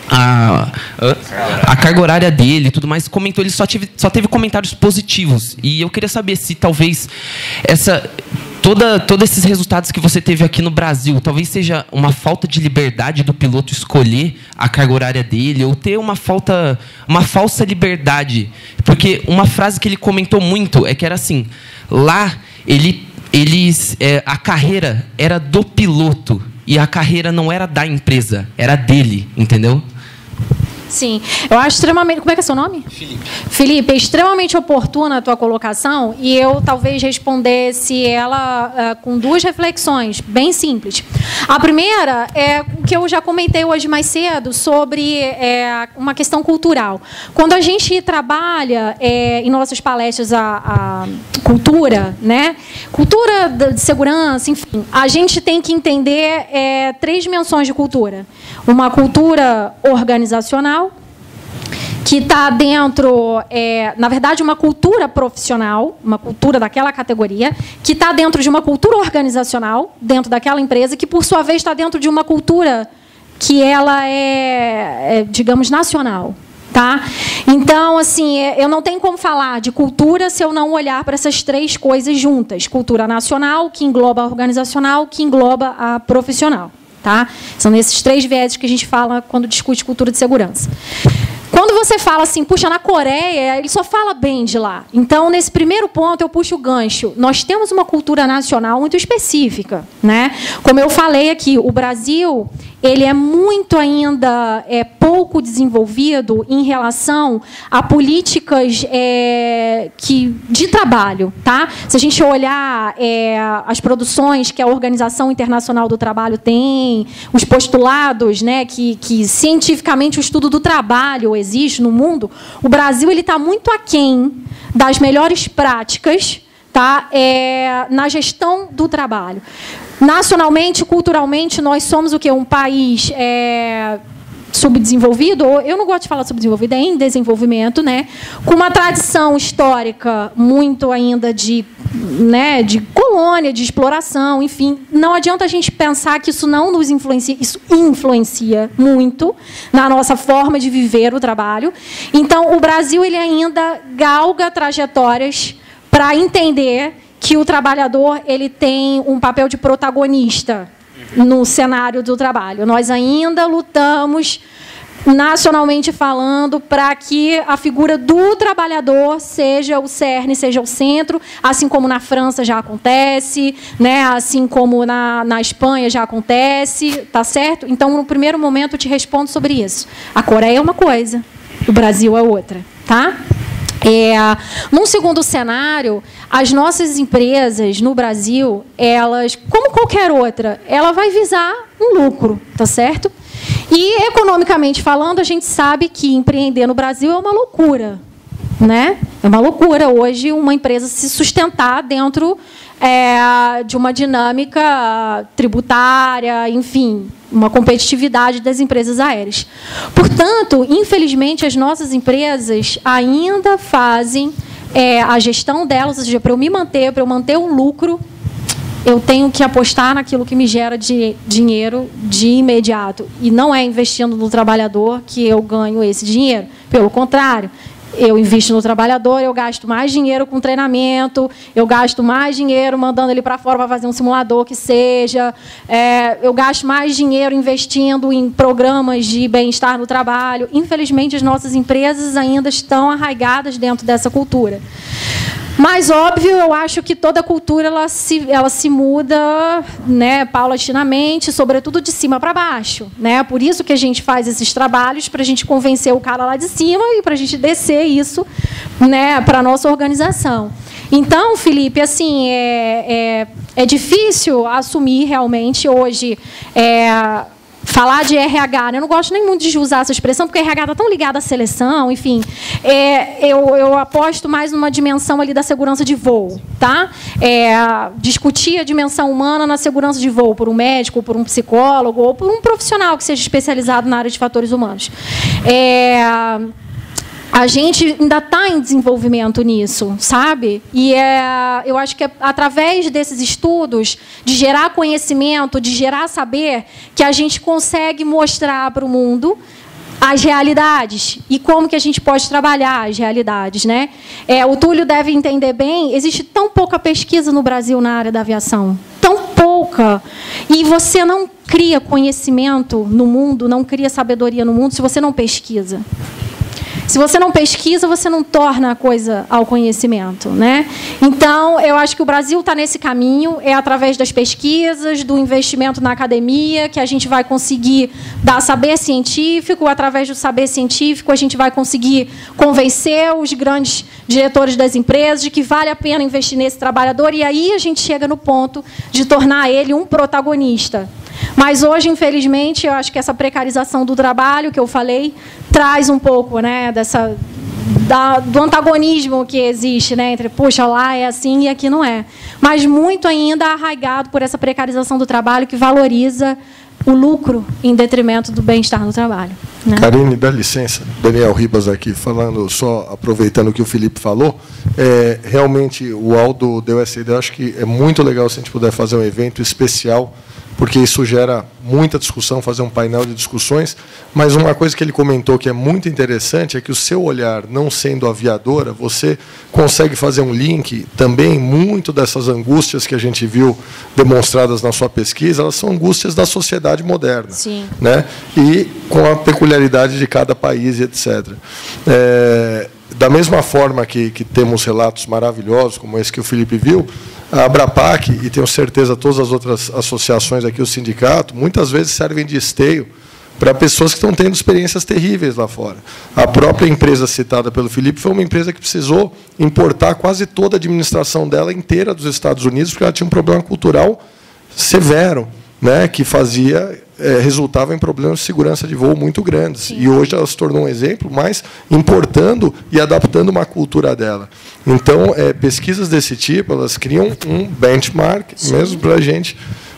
Speaker 14: a carga horária dele e tudo mais. Comentou, ele só teve comentários positivos. E eu queria saber se talvez todos esses resultados que você teve aqui no Brasil, talvez seja uma falta de liberdade do piloto escolher a carga horária dele, ou ter uma falsa liberdade. Porque uma frase que ele comentou muito é que era assim, lá a carreira era do piloto e a carreira não era da empresa, era dele, entendeu?
Speaker 2: Sim, eu acho extremamente... Como é que é seu nome? Felipe, é extremamente oportuna a tua colocação, e eu talvez respondesse ela com duas reflexões bem simples. A primeira é o que eu já comentei hoje mais cedo sobre uma questão cultural. Quando a gente trabalha em nossas palestras a cultura, né? Cultura de segurança, enfim, a gente tem que entender 3 dimensões de cultura. Uma cultura organizacional, que está dentro, na verdade, uma cultura profissional, uma cultura daquela categoria, que está dentro de uma cultura organizacional, dentro daquela empresa, que, por sua vez, está dentro de uma cultura que ela digamos, nacional. Tá? Então, assim, eu não tenho como falar de cultura se eu não olhar para essas 3 coisas juntas. Cultura nacional, que engloba a organizacional, que engloba a profissional. Tá? São nesses 3 vieses que a gente fala quando discute cultura de segurança. Quando você fala assim, puxa, na Coreia, ele só fala bem de lá. Então, nesse primeiro ponto, eu puxo o gancho. Nós temos uma cultura nacional muito específica, né? Como eu falei aqui, o Brasil, ele é muito ainda pouco desenvolvido em relação a políticas de trabalho, tá? Se a gente olhar as produções que a Organização Internacional do Trabalho tem, os postulados, né, que cientificamente o estudo do trabalho existe no mundo, o Brasil está muito aquém das melhores práticas, tá, na gestão do trabalho. Nacionalmente, culturalmente, nós somos o quê? Um país subdesenvolvido, ou eu não gosto de falar subdesenvolvido, é em desenvolvimento, né? Com uma tradição histórica muito ainda de colônia, de exploração, enfim. Não adianta a gente pensar que isso não nos influencia, isso influencia muito na nossa forma de viver o trabalho. Então, o Brasil ele ainda galga trajetórias
Speaker 15: para entender que o trabalhador ele tem um papel de protagonista no cenário do trabalho. Nós ainda lutamos, nacionalmente falando, para que a figura do trabalhador seja o cerne, seja o centro, assim como na França já acontece, né? Assim como na Espanha já acontece, tá certo? Então, no primeiro momento, eu te respondo sobre isso. A Coreia é uma coisa, o Brasil é outra, tá? Num segundo cenário, as nossas empresas no Brasil, elas, como qualquer outra, ela vai visar um lucro, tá certo? E, economicamente falando, a gente sabe que empreender no Brasil é uma loucura, né? É uma loucura hoje uma empresa se sustentar dentro de uma dinâmica tributária, enfim, uma competitividade das empresas aéreas. Portanto, infelizmente, as nossas empresas ainda fazem a gestão delas, ou seja, para eu manter o lucro, eu tenho que apostar naquilo que me gera dinheiro de imediato. E não é investindo no trabalhador que eu ganho esse dinheiro. Pelo contrário, eu invisto no trabalhador, eu gasto mais dinheiro com treinamento, eu gasto mais dinheiro mandando ele para fora para fazer um simulador que seja, eu gasto mais dinheiro investindo em programas de bem-estar no trabalho. Infelizmente, as nossas empresas ainda estão arraigadas dentro dessa cultura. Mas, óbvio, eu acho que toda cultura ela se muda, né, paulatinamente, sobretudo de cima para baixo, né? Por isso que a gente faz esses trabalhos, para a gente convencer o cara lá de cima e para a gente descer isso, né, para a nossa organização. Então, Felipe, assim, é difícil assumir realmente hoje... falar de RH, né? Eu não gosto nem muito de usar essa expressão, porque RH está tão ligado à seleção, enfim. Eu aposto mais numa dimensão ali da segurança de voo, tá? Discutir a dimensão humana na segurança de voo por um médico, por um psicólogo, ou por um profissional que seja especializado na área de fatores humanos. A gente ainda está em desenvolvimento nisso, sabe? E eu acho que é através desses estudos, de gerar conhecimento, de gerar saber, que a gente consegue mostrar para o mundo as realidades e como que a gente pode trabalhar as realidades, né? O Túlio deve entender bem, existe tão pouca pesquisa no Brasil na área da aviação, tão pouca, e você não cria conhecimento no mundo, não cria sabedoria no mundo se você não pesquisa. Se você não pesquisa, você não torna a coisa ao conhecimento, né? Então, eu acho que o Brasil está nesse caminho, é através das pesquisas, do investimento na academia, que a gente vai conseguir dar saber científico, através do saber científico, a gente vai conseguir convencer os grandes diretores das empresas de que vale a pena investir nesse trabalhador, e aí a gente chega no ponto de tornar ele um protagonista. Mas hoje, infelizmente, eu acho que essa precarização do trabalho, que eu falei, traz um pouco, né, do antagonismo que existe, né, entre, puxa, lá é assim e aqui não é. Mas muito ainda arraigado por essa precarização do trabalho que valoriza o lucro em detrimento do bem-estar no trabalho, né?
Speaker 10: Karine, dá licença. Daniel Ribas aqui, falando, só aproveitando o que o Felipe falou. Realmente, o Aldo deu essa ideia. Eu acho que é muito legal se a gente puder fazer um evento especial, porque isso gera muita discussão, fazer um painel de discussões. Mas uma coisa que ele comentou que é muito interessante é que o seu olhar, não sendo aviadora, você consegue fazer um link também, muito dessas angústias que a gente viu demonstradas na sua pesquisa, elas são angústias da sociedade moderna.
Speaker 15: Sim.
Speaker 10: Né? E com a peculiaridade de cada país, etc. Da mesma forma que temos relatos maravilhosos, como esse que o Felipe viu, a Abrapac, e tenho certeza todas as outras associações aqui, o sindicato, muitas vezes servem de esteio para pessoas que estão tendo experiências terríveis lá fora. A própria empresa citada pelo Felipe foi uma empresa que precisou importar quase toda a administração dela inteira dos Estados Unidos, porque ela tinha um problema cultural severo, né, que resultava em problemas de segurança de voo muito grandes. Sim. E hoje ela se tornou um exemplo, mas importando e adaptando uma cultura dela. Então, pesquisas desse tipo, elas criam um benchmark, sim, mesmo para a gente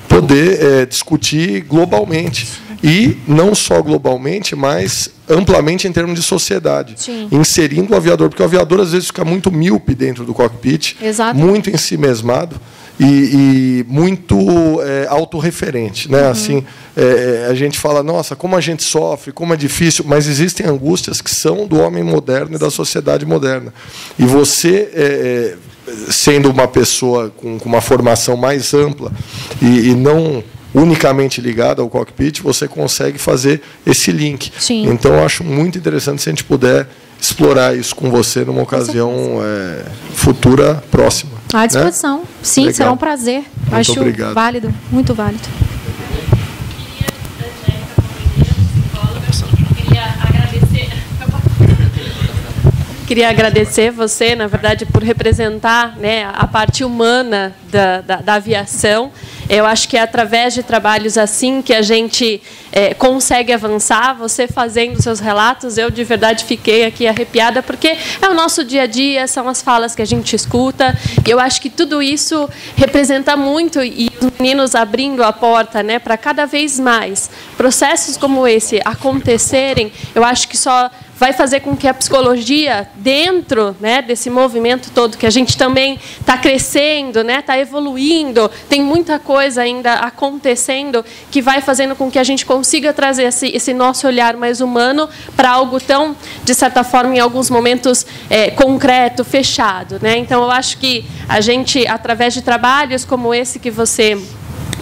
Speaker 10: poder discutir globalmente. e não só globalmente, mas amplamente em termos de sociedade.
Speaker 15: Sim.
Speaker 10: Inserindo o aviador, porque o aviador às vezes fica muito míope dentro do cockpit, muito ensimesmado e muito autorreferente, né? Assim, a gente fala, nossa, como a gente sofre, como é difícil, mas existem angústias que são do homem moderno e da sociedade moderna. E você, sendo uma pessoa com uma formação mais ampla e não unicamente ligada ao cockpit, você consegue fazer esse link.
Speaker 15: Sim.
Speaker 10: Então, eu acho muito interessante se a gente puder explorar isso com você numa ocasião futura, próxima.
Speaker 15: À disposição. Né? Sim,
Speaker 10: Legal.
Speaker 15: será um prazer.
Speaker 10: Muito
Speaker 15: acho
Speaker 10: obrigado.
Speaker 15: Válido, muito válido.
Speaker 3: Queria agradecer você, na verdade, por representar, né, a parte humana da aviação. Eu acho que é através de trabalhos assim que a gente consegue avançar. Você fazendo seus relatos, eu de verdade fiquei aqui arrepiada, porque é o nosso dia a dia, são as falas que a gente escuta. E eu acho que tudo isso representa muito, e os meninos abrindo a porta, né, para cada vez mais processos como esse acontecerem, eu acho que só vai fazer com que a psicologia, dentro, né, desse movimento todo, que a gente também está crescendo, né, está evoluindo, tem muita coisa ainda acontecendo, que vai fazendo com que a gente consiga trazer esse nosso olhar mais humano para algo tão, de certa forma, em alguns momentos, concreto, fechado, né? Então, eu acho que a gente, através de trabalhos como esse que você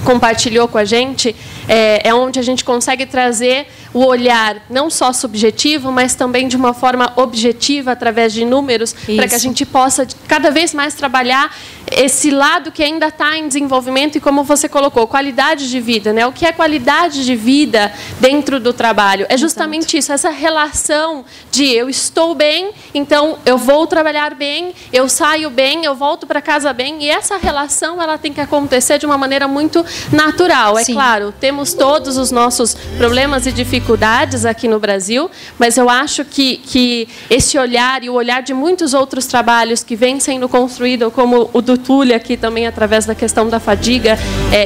Speaker 3: compartilhou com a gente, é onde a gente consegue trazer o olhar não só subjetivo, mas também de uma forma objetiva, através de números, para que a gente possa cada vez mais trabalhar esse lado que ainda está em desenvolvimento e, como você colocou, qualidade de vida, né? O que é qualidade de vida dentro do trabalho? É justamente isso, essa relação de eu estou bem, então eu vou trabalhar bem, eu saio bem, eu volto para casa bem, e essa relação ela tem que acontecer de uma maneira muito natural. É claro, temos todos os nossos problemas e dificuldades aqui no Brasil, mas eu acho que esse olhar e o olhar de muitos outros trabalhos que vem sendo construído, como o do Túlio aqui também, através da questão da fadiga,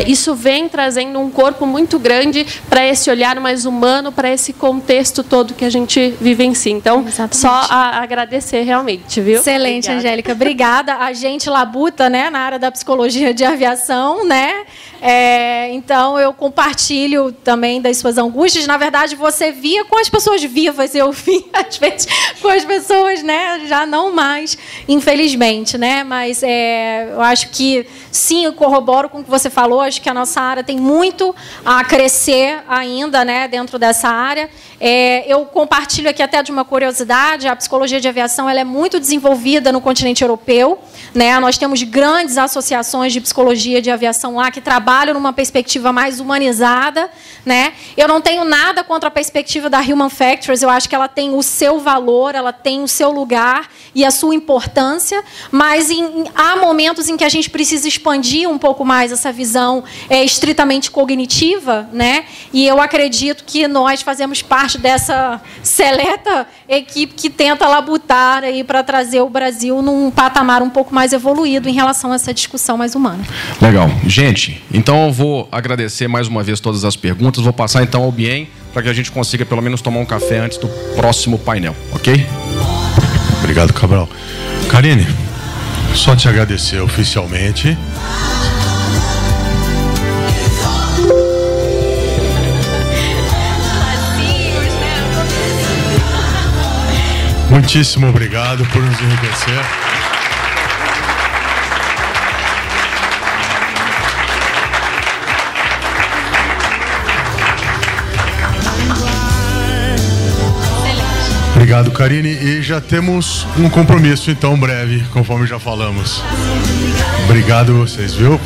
Speaker 3: isso vem trazendo um corpo muito grande para esse olhar mais humano, para esse contexto todo que a gente vivencia. Então, só a agradecer realmente, viu?
Speaker 15: Excelente, obrigada. Angélica. Obrigada. A gente labuta, né, na área da psicologia de aviação, né? Então, eu compartilho também das suas angústias. Na verdade, você via com as pessoas vivas, eu vi, às vezes, com as pessoas, né, já não mais, infelizmente, né? Mas eu acho que, sim, eu corroboro com o que você falou. Acho que a nossa área tem muito a crescer ainda, né, dentro dessa área. Eu compartilho aqui até de uma curiosidade: a psicologia de aviação ela é muito desenvolvida no continente europeu, né? Nós temos grandes associações de psicologia de aviação lá que trabalham numa perspectiva mais humanizada, né? Eu não tenho nada contra a perspectiva da Human Factors. Eu acho que ela tem o seu valor, ela tem o seu lugar e a sua importância, mas há momentos em que a gente precisa expandir um pouco mais essa visão estritamente cognitiva, né? E eu acredito que nós fazemos parte dessa seleta equipe que tenta labutar aí para trazer o Brasil num patamar um pouco mais evoluído em relação a essa discussão mais humana.
Speaker 16: Legal. Gente, então eu vou agradecer mais uma vez todas as perguntas. Vou passar então ao Bien para que a gente consiga pelo menos tomar um café antes do próximo painel, ok?
Speaker 1: Obrigado, Cabral. Karine, só te agradecer oficialmente. Muitíssimo obrigado por nos enriquecer. Obrigado, Karine. E já temos um compromisso, então, breve, conforme já falamos. Obrigado a vocês, viu?